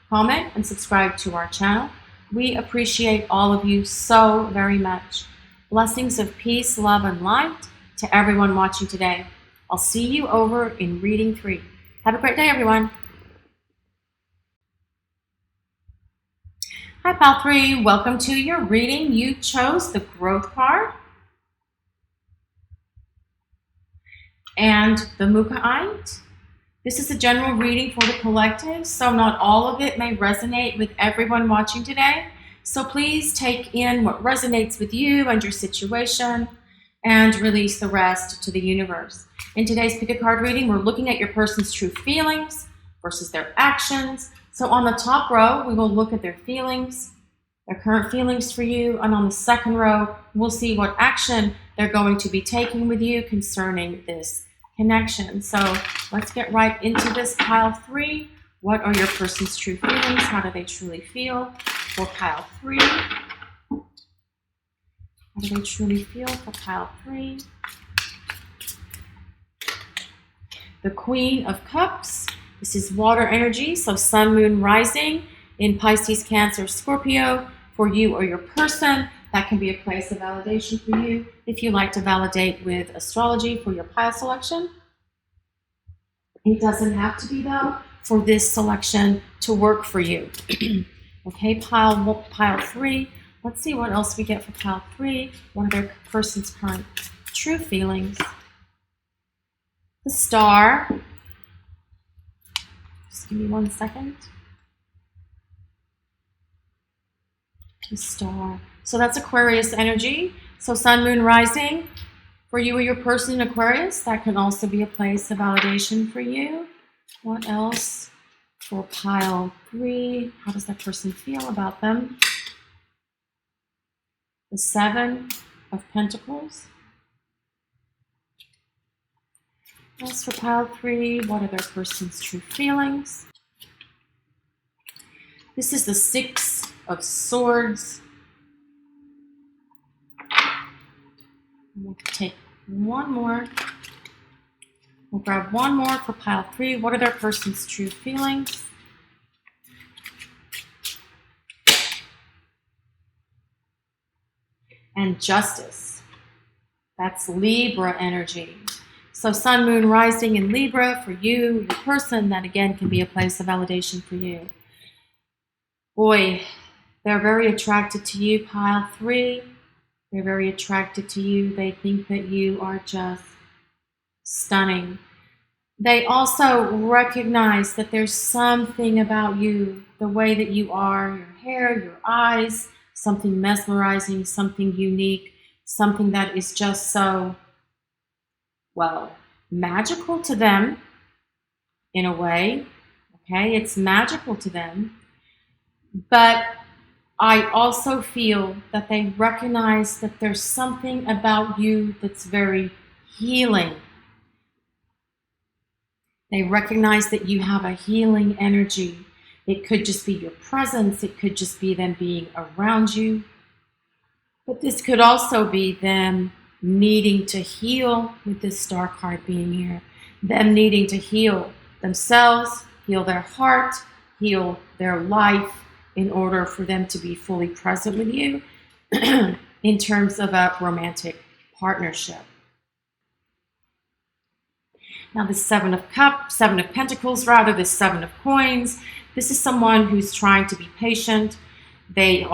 comment, and subscribe to our channel. We appreciate all of you so very much. Blessings of peace, love, and light to everyone watching today. I'll see you over in reading 3. Have a great day, everyone. Hi, Pile 3. Welcome to your reading. You chose the Growth card and the Mookaite. This is a general reading for the collective, so not all of it may resonate with everyone watching today. So please take in what resonates with you and your situation and release the rest to the universe. In today's Pick a Card reading, we're looking at your person's true feelings versus their actions. So on the top row, we will look at their feelings, their current feelings for you. And on the second row, we'll see what action they're going to be taking with you concerning this connection. So let's get right into this, Pile 3. What are your person's true feelings? How do they truly feel for Pile 3? How do they truly feel for Pile 3? The Queen of Cups. This is water energy, so Sun, Moon, Rising in Pisces, Cancer, Scorpio for you or your person. That can be a place of validation for you if you like to validate with astrology for your pile selection. It doesn't have to be, though, for this selection to work for you. Okay, pile 3. Let's see what else we get for Pile 3. What are their person's current true feelings? The Star. Just give me 1 second. The Star. So that's Aquarius energy. So Sun, Moon, Rising for you or your person in Aquarius. That can also be a place of validation for you. What else for Pile 3? How does that person feel about them? The Seven of Pentacles. As for Pile 3, what are their person's true feelings? This is the Six of Swords. We'll take one more. We'll grab one more for Pile 3. What are their person's true feelings? And Justice. That's Libra energy. So Sun, Moon, Rising in Libra for you, your person. That again can be a place of validation for you. Boy, they're very attracted to you, Pile 3. They're very attracted to you. They think that you are just stunning. They also recognize that there's something about you, the way that you are, your hair, your eyes, something mesmerizing, something unique, something that is just so, well, magical to them in a way. Okay, it's magical to them. But I also feel that they recognize that there's something about you that's very healing. They recognize that you have a healing energy. It could just be your presence. It could just be them being around you. But this could also be them needing to heal with this star card being here. Them needing to heal themselves, heal their heart, heal their life in order for them to be fully present with you in terms of a romantic partnership. Now, the Seven of Pentacles, rather, the Seven of Coins. This is someone who's trying to be patient. They've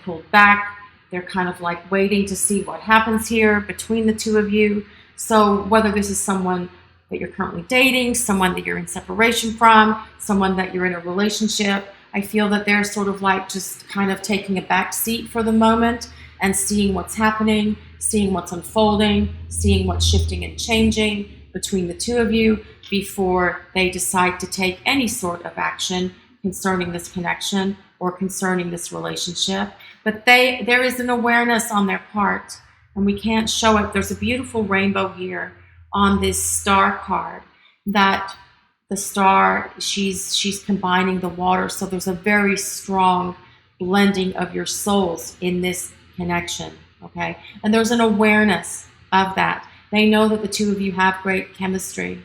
pulled back. They're kind of like waiting to see what happens here between the two of you. So whether this is someone that you're currently dating, someone that you're in separation from, someone that you're in a relationship, I feel that they're sort of like just kind of taking a back seat for the moment and seeing what's happening, seeing what's unfolding, seeing what's shifting and changing between the two of you before they decide to take any sort of action concerning this connection or concerning this relationship. But there is an awareness on their part, and we can't show it. There's a beautiful rainbow here on this star card, that the star, she's combining the water. So there's a very strong blending of your souls in this connection, okay? And there's an awareness of that. They know that the two of you have great chemistry.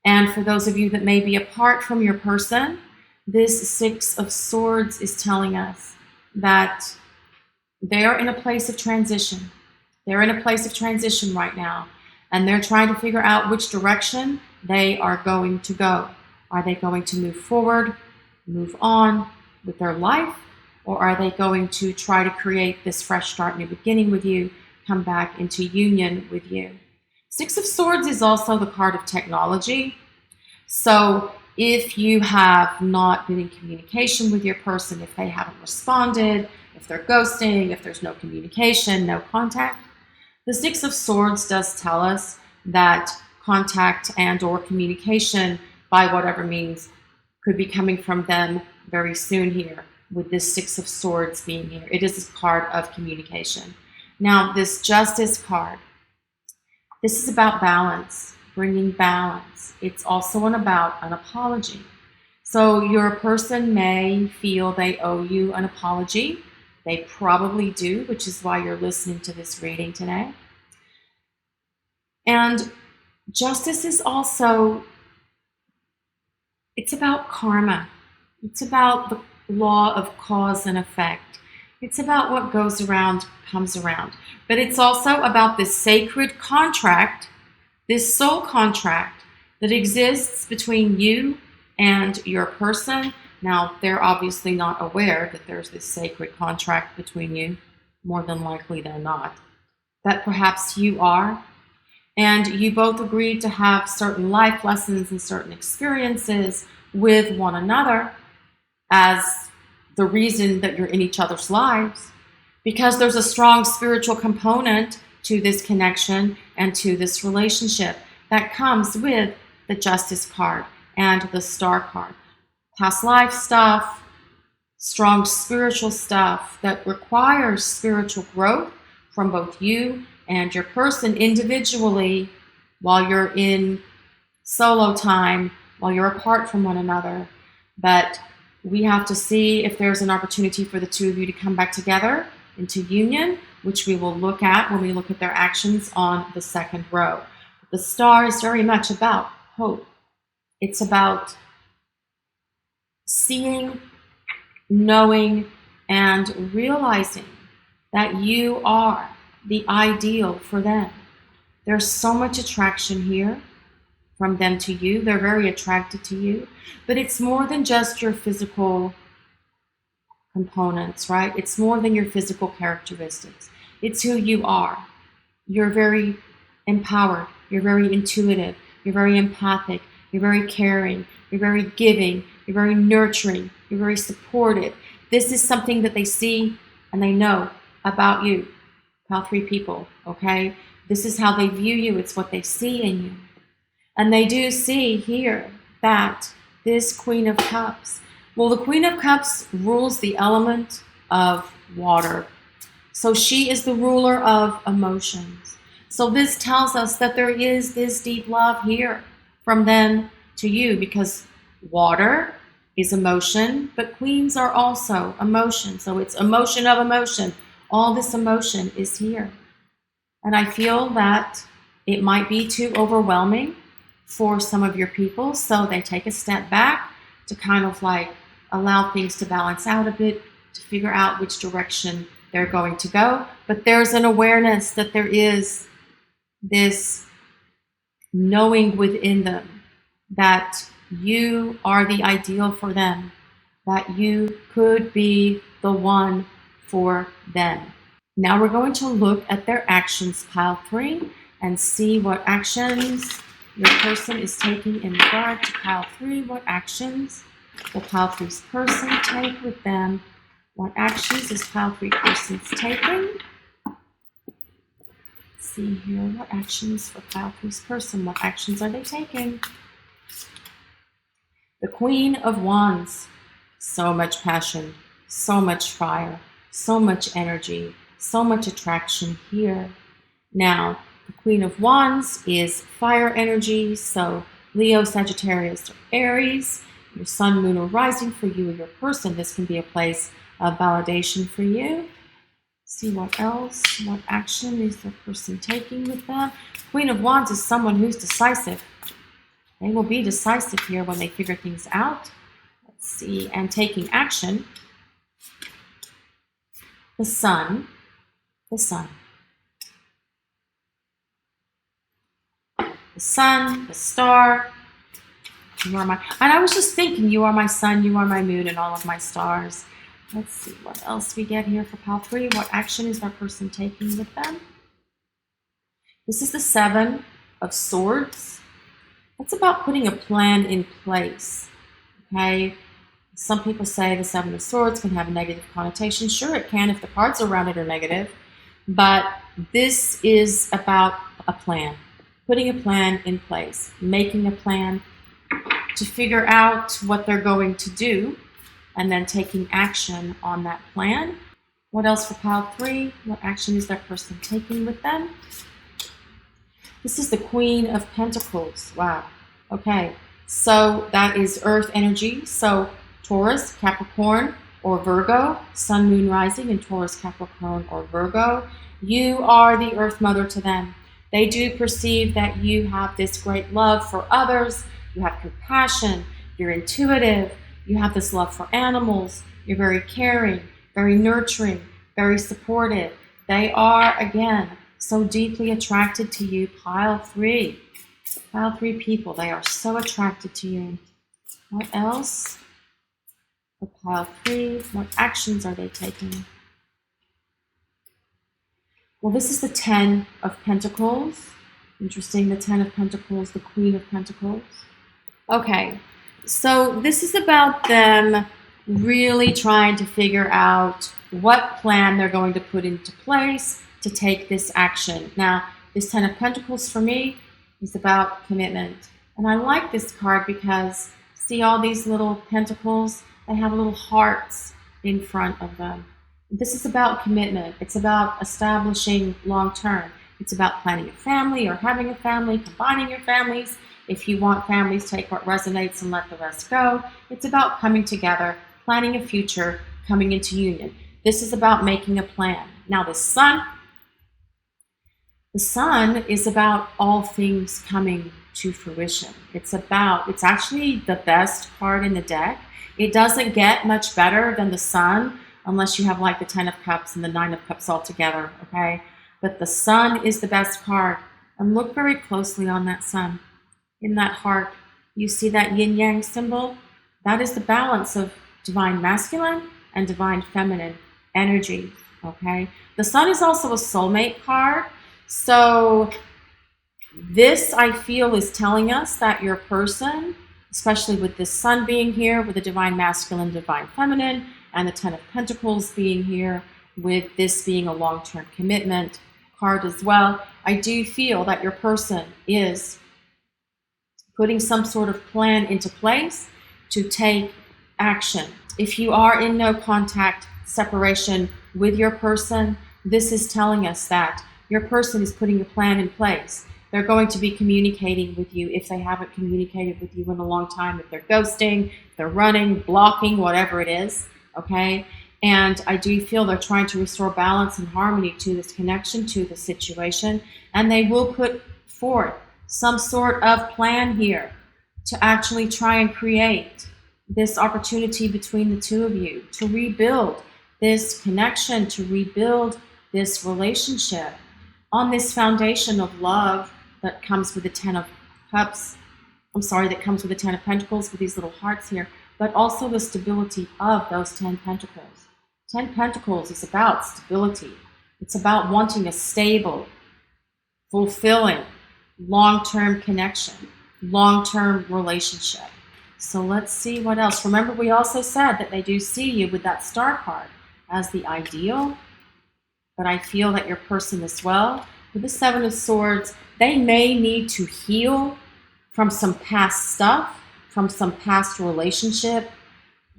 And for those of you that may be apart from your person, this Six of Swords is telling us that they're in a place of transition. They're in a place of transition right now, and they're trying to figure out which direction they are going to go. Are they going to move forward, move on with their life, or are they going to try to create this fresh start, new beginning with you, come back into union with you? Six of Swords is also the card of technology. So if you have not been in communication with your person, if they haven't responded, if they're ghosting, if there's no communication, no contact, the Six of Swords does tell us that contact and or communication, by whatever means, could be coming from them very soon here, with this Six of Swords being here. It is a card of communication. Now, this Justice card, this is about balance, bringing balance. It's also about an apology. So your person may feel they owe you an apology. They probably do, which is why you're listening to this reading today. And justice is also, it's about karma. It's about the law of cause and effect. It's about what goes around comes around. But it's also about this sacred contract, this soul contract that exists between you and your person. Now, they're obviously not aware that there's this sacred contract between you. More than likely they're not. But perhaps you are. And you both agreed to have certain life lessons and certain experiences with one another as the reason that you're in each other's lives, because there's a strong spiritual component to this connection and to this relationship that comes with the Justice card and the Star card. Past life stuff, strong spiritual stuff that requires spiritual growth from both you and your person individually while you're in solo time, while you're apart from one another. But we have to see if there's an opportunity for the two of you to come back together into union, which we will look at when we look at their actions on the second row. The Star is very much about hope. It's about seeing, knowing, and realizing that you are the ideal for them. There's so much attraction here from them to you. They're very attracted to you, but it's more than just your physical components, right? It's more than your physical characteristics. It's who you are. You're very empowered. You're very intuitive. You're very empathic. You're very caring. You're very giving. You're very nurturing. You're very supportive. This is something that they see and they know about you. Pile 3 people, okay? This is how they view you. It's what they see in you. And they do see here that this Queen of Cups, well, the Queen of Cups rules the element of water. So she is the ruler of emotions. So this tells us that there is this deep love here from them to you, because water is emotion, but queens are also emotion. So it's emotion of emotion. All this emotion is here. And I feel that it might be too overwhelming for some of your people, so they take a step back to kind of like allow things to balance out a bit, to figure out which direction they're going to go. But there's an awareness that there is this knowing within them that you are the ideal for them, that you could be the one for them. Now we're going to look at their actions, pile 3, and see what actions your person is taking in regard to pile 3. What actions will pile 3's person take with them? What actions is pile 3 person's taking? See here, what actions for pile 3's person? What actions are they taking? The Queen of Wands. So much passion, so much fire, so much energy, so much attraction here. Now, the Queen of Wands is fire energy, so Leo, Sagittarius, or Aries. Your sun, moon, or rising for you or your person. This can be a place of validation for you. See what else, what action is the person taking with them. Queen of Wands is someone who's decisive. They will be decisive here when they figure things out. Let's see, and taking action. The sun, the sun. The sun, the star. You are my, and I was just thinking, you are my sun, you are my moon, and all of my stars. Let's see what else we get here for pile 3. What action is our person taking with them? This is the 7 of Swords. It's about putting a plan in place, okay? Some people say the 7 of Swords can have a negative connotation. Sure, it can if the cards around it are negative, but this is about a plan, putting a plan in place, making a plan to figure out what they're going to do, and then taking action on that plan. What else for pile 3? What action is that person taking with them? This is the Queen of Pentacles. Wow. Okay. So that is earth energy. So Taurus, Capricorn, or Virgo, sun, moon, rising in Taurus, Capricorn, or Virgo. You are the earth mother to them. They do perceive that you have this great love for others. You have compassion. You're intuitive. You have this love for animals. You're very caring, very nurturing, very supportive. They are, again, so deeply attracted to you. Pile 3. Pile 3 people. They are so attracted to you. What else? For pile 3, what actions are they taking? Well, this is the 10 of Pentacles. Interesting, the 10 of Pentacles, the Queen of Pentacles. Okay, so this is about them really trying to figure out what plan they're going to put into place to take this action. Now, this 10 of Pentacles for me is about commitment. And I like this card because, see all these little pentacles? They have little hearts in front of them. This is about commitment. It's about establishing long-term. It's about planning a family or having a family, combining your families. If you want families, take what resonates and let the rest go. It's about coming together, planning a future, coming into union. This is about making a plan. Now the sun is about all things coming to fruition. It's actually the best card in the deck. It doesn't get much better than the sun unless you have like the 10 of Cups and the 9 of Cups all together, okay? But the sun is the best card. And look very closely on that sun. In that heart, you see that yin-yang symbol? That is the balance of divine masculine and divine feminine energy, okay? The sun is also a soulmate card. So this, I feel, is telling us that your person, especially with the sun being here, with the divine masculine, divine feminine, and the 10 of Pentacles being here, with this being a long-term commitment card as well, I do feel that your person is putting some sort of plan into place to take action. If you are in no contact separation with your person, this is telling us that your person is putting a plan in place. They're going to be communicating with you if they haven't communicated with you in a long time, if they're ghosting, if they're running, blocking, whatever it is, okay? And I do feel they're trying to restore balance and harmony to this connection, to the situation, and they will put forth some sort of plan here to actually try and create this opportunity between the two of you to rebuild this connection, to rebuild this relationship on this foundation of love that comes with the Ten of Cups. That comes with the Ten of Pentacles with these little hearts here, but also the stability of those 10 Pentacles. 10 Pentacles is about stability. It's about wanting a stable, fulfilling, long-term connection, long-term relationship. So let's see what else. Remember, we also said that they do see you with that Star card as the ideal, but I feel that your person as well, with the Seven of Swords, they may need to heal from some past stuff, from some past relationship,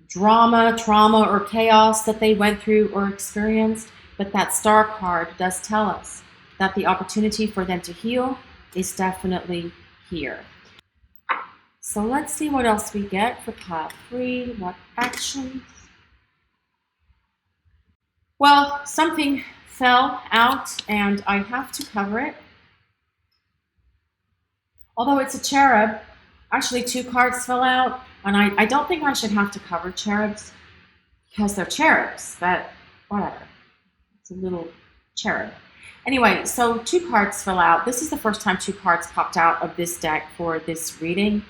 drama, trauma, or chaos that they went through or experienced. But that Star card does tell us that the opportunity for them to heal is definitely here. So let's see what else we get for pile 3. What actions? Well, something fell out and I have to cover it. Although it's a cherub, actually 2 cards fell out, and I don't think I should have to cover cherubs because they're cherubs, but whatever. It's a little cherub. Anyway, so 2 cards fell out. This is the first time 2 cards popped out of this deck for this reading.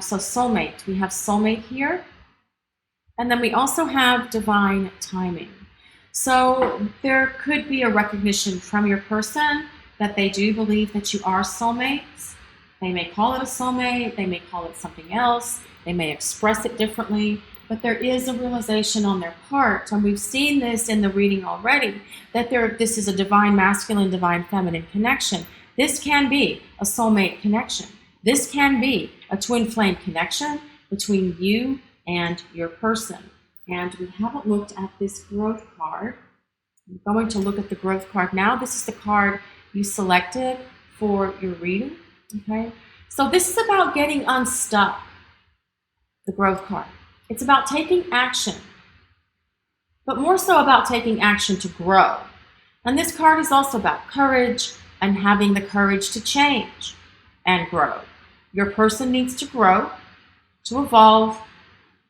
So Soulmate, we have Soulmate here. And then we also have Divine Timing. So there could be a recognition from your person that they do believe that you are soulmates. They may call it a soulmate, they may call it something else, they may express it differently, but there is a realization on their part, and we've seen this in the reading already, that this is a divine masculine, divine feminine connection. This can be a soulmate connection. This can be a twin flame connection between you and your person. And we haven't looked at this growth card. I'm going to look at the growth card now. This is the card you selected for your reading. Okay, so this is about getting unstuck, the growth card. It's about taking action, but more so about taking action to grow. And this card is also about courage and having the courage to change and grow. Your person needs to grow, to evolve,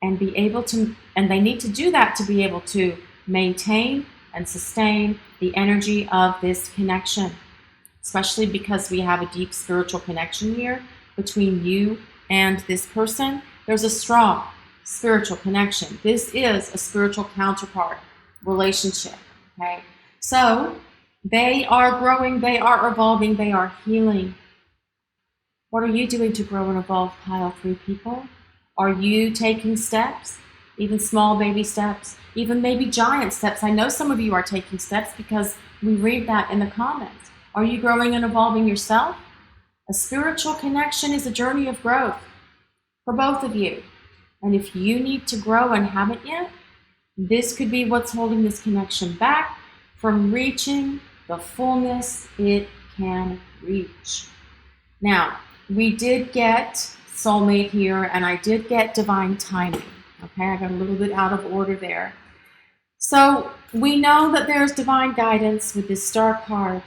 and be able to, and they need to do that to be able to maintain and sustain the energy of this connection, especially because we have a deep spiritual connection here between you and this person. There's a strong spiritual connection. This is a spiritual counterpart relationship, okay? So they are growing, they are evolving, they are healing. What are you doing to grow and evolve, pile 3 people? Are you taking steps, even small baby steps, even maybe giant steps? I know some of you are taking steps because we read that in the comments. Are you growing and evolving yourself? A spiritual connection is a journey of growth for both of you. And if you need to grow and haven't yet, this could be what's holding this connection back from reaching the fullness it can reach. Now, we did get Soulmate here, and I did get Divine Timing. Okay, I got a little bit out of order there. So we know that there's divine guidance with this Star card,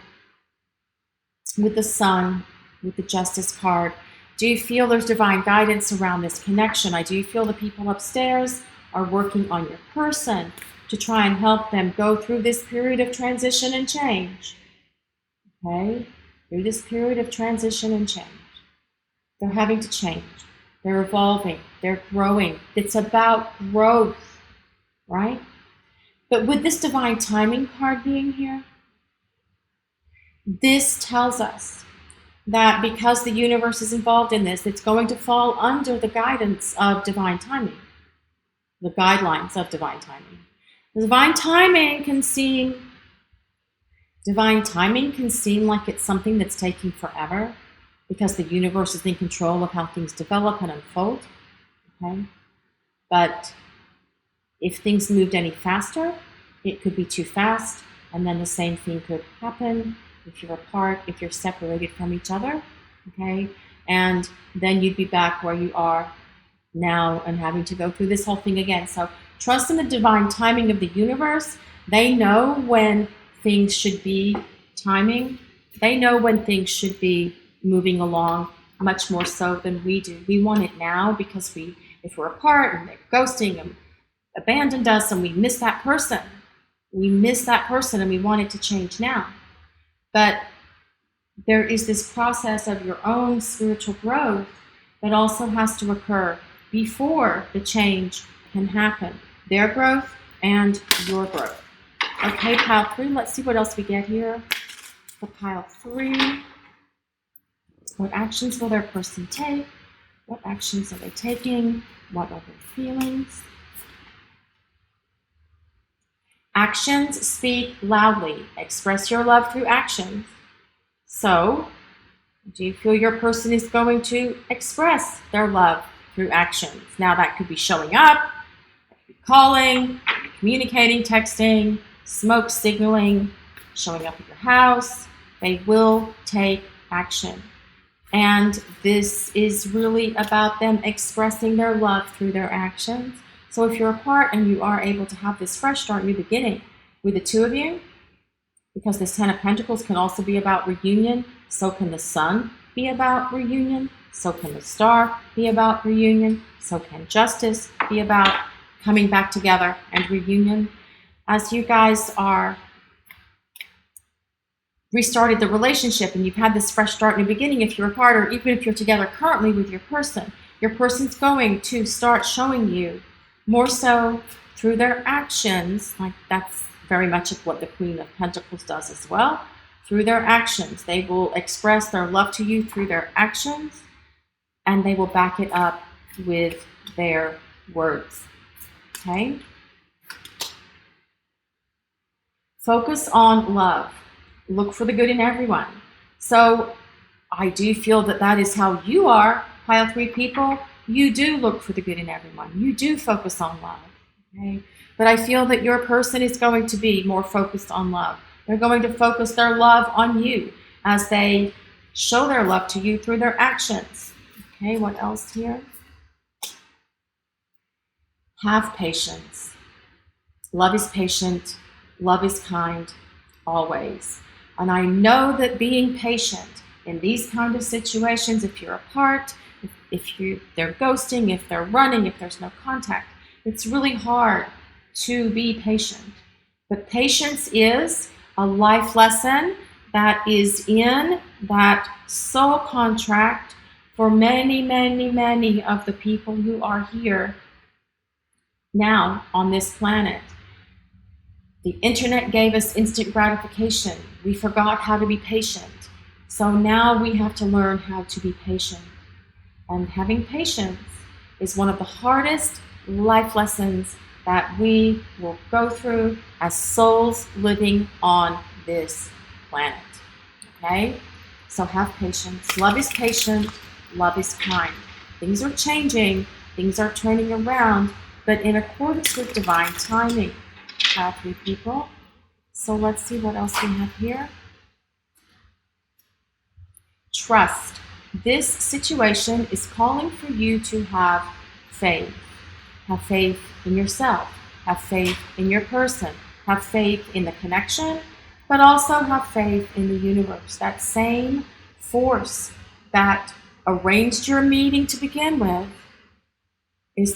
with the Sun, with the Justice card. Do you feel there's divine guidance around this connection? I do feel the people upstairs are working on your person to try and help them go through this period of transition and change. Okay, through this period of transition and change. They're having to change. They're evolving. They're growing. It's about growth, right? But with this Divine Timing card being here, this tells us that because the universe is involved in this, it's going to fall under the guidance of Divine Timing, the guidelines of Divine Timing. Divine timing can seem like it's something that's taking forever, because the universe is in control of how things develop and unfold, okay? But if things moved any faster, it could be too fast, and then the same thing could happen if you're apart, if you're separated from each other, okay? And then you'd be back where you are now and having to go through this whole thing again. So trust in the divine timing of the universe. They know when things should be timing. They know when things should be moving along much more so than we do. We want it now because if we're apart and they're ghosting and abandoned us and we miss that person, and we want it to change now. But there is this process of your own spiritual growth that also has to occur before the change can happen. Their growth and your growth. Okay, pile 3, let's see what else we get here. For pile 3, what actions will their person take? What actions are they taking? What are their feelings? Actions speak loudly. Express your love through actions. So, do you feel your person is going to express their love through actions? Now, that could be showing up, calling, communicating, texting, smoke signaling, showing up at your house. They will take action. And this is really about them expressing their love through their actions. So if you're apart and you are able to have this fresh start, new beginning with the two of you, because this 10 of Pentacles can also be about reunion, so can the sun be about reunion, so can the star be about reunion, so can justice be about coming back together and reunion. As you guys are restarted the relationship and you've had this fresh start, new beginning, if you're apart or even if you're together currently with your person's going to start showing you more so through their actions. Like, that's very much what the Queen of Pentacles does as well. Through their actions, they will express their love to you through their actions, and they will back it up with their words. Okay? Focus on love. Look for the good in everyone. So I do feel that is how you are, pile 3 people. You do look for the good in everyone. You do focus on love. Okay? But I feel that your person is going to be more focused on love. They're going to focus their love on you as they show their love to you through their actions. Okay, what else here? Have patience. Love is patient. Love is kind, always. And I know that being patient in these kind of situations, if you're apart, they're ghosting, if they're running, if there's no contact, it's really hard to be patient. But patience is a life lesson that is in that soul contract for many, many, many of the people who are here now on this planet. The internet gave us instant gratification. We forgot how to be patient. So now we have to learn how to be patient. And having patience is one of the hardest life lessons that we will go through as souls living on this planet. Okay? So have patience. Love is patient. Love is kind. Things are changing. Things are turning around, but in accordance with divine timing. 3 people. So let's see what else we have here. Trust. This situation is calling for you to have faith. Have faith in yourself. Have faith in your person. Have faith in the connection, but also have faith in the universe. That same force that arranged your meeting to begin with it's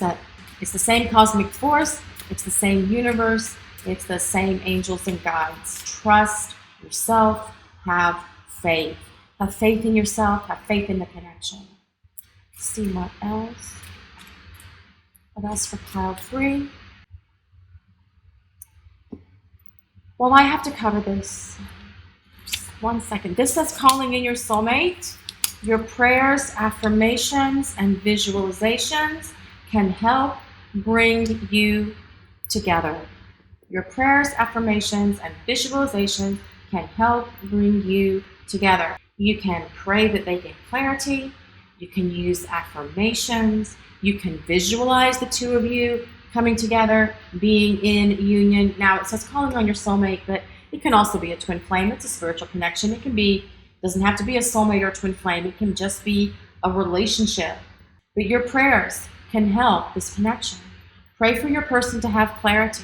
the same cosmic force, it's the same universe, it's the same angels and guides. Trust yourself, have faith. Have faith in yourself, have faith in the connection. Let's see what else. What else for pile 3? Well, I have to cover this. Just 1 second. This says calling in your soulmate. Your prayers, affirmations, and visualizations can help bring you together. Your prayers, affirmations, and visualizations can help bring you together. You can pray that they get clarity. You can use affirmations. You can visualize the two of you coming together, being in union. Now, it says calling on your soulmate, but It can also be a twin flame. It's a spiritual connection. It can be, doesn't have to be a soulmate or a twin flame. It can just be a relationship. But your prayers can help this connection. Pray for your person to have clarity.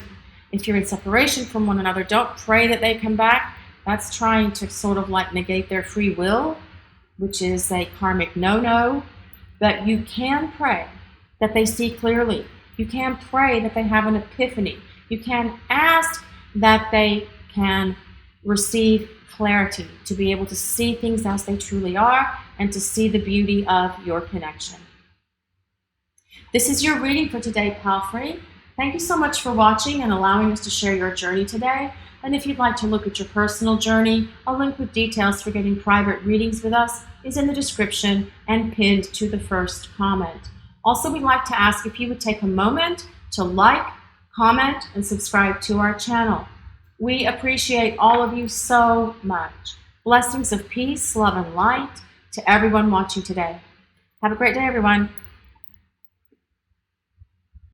If you're in separation from one another, don't pray that they come back. That's trying to sort of like negate their free will, which is a karmic no-no. But you can pray that they see clearly. You can pray that they have an epiphany. You can ask that they can receive clarity, to be able to see things as they truly are and to see the beauty of your connection. This is your reading for today, Pal Free. Thank you so much for watching and allowing us to share your journey today. And if you'd like to look at your personal journey, a link with details for getting private readings with us is in the description and pinned to the first comment. Also, we'd like to ask if you would take a moment to like, comment, and subscribe to our channel. We appreciate all of you so much. Blessings of peace, love, and light to everyone watching today. Have a great day, everyone.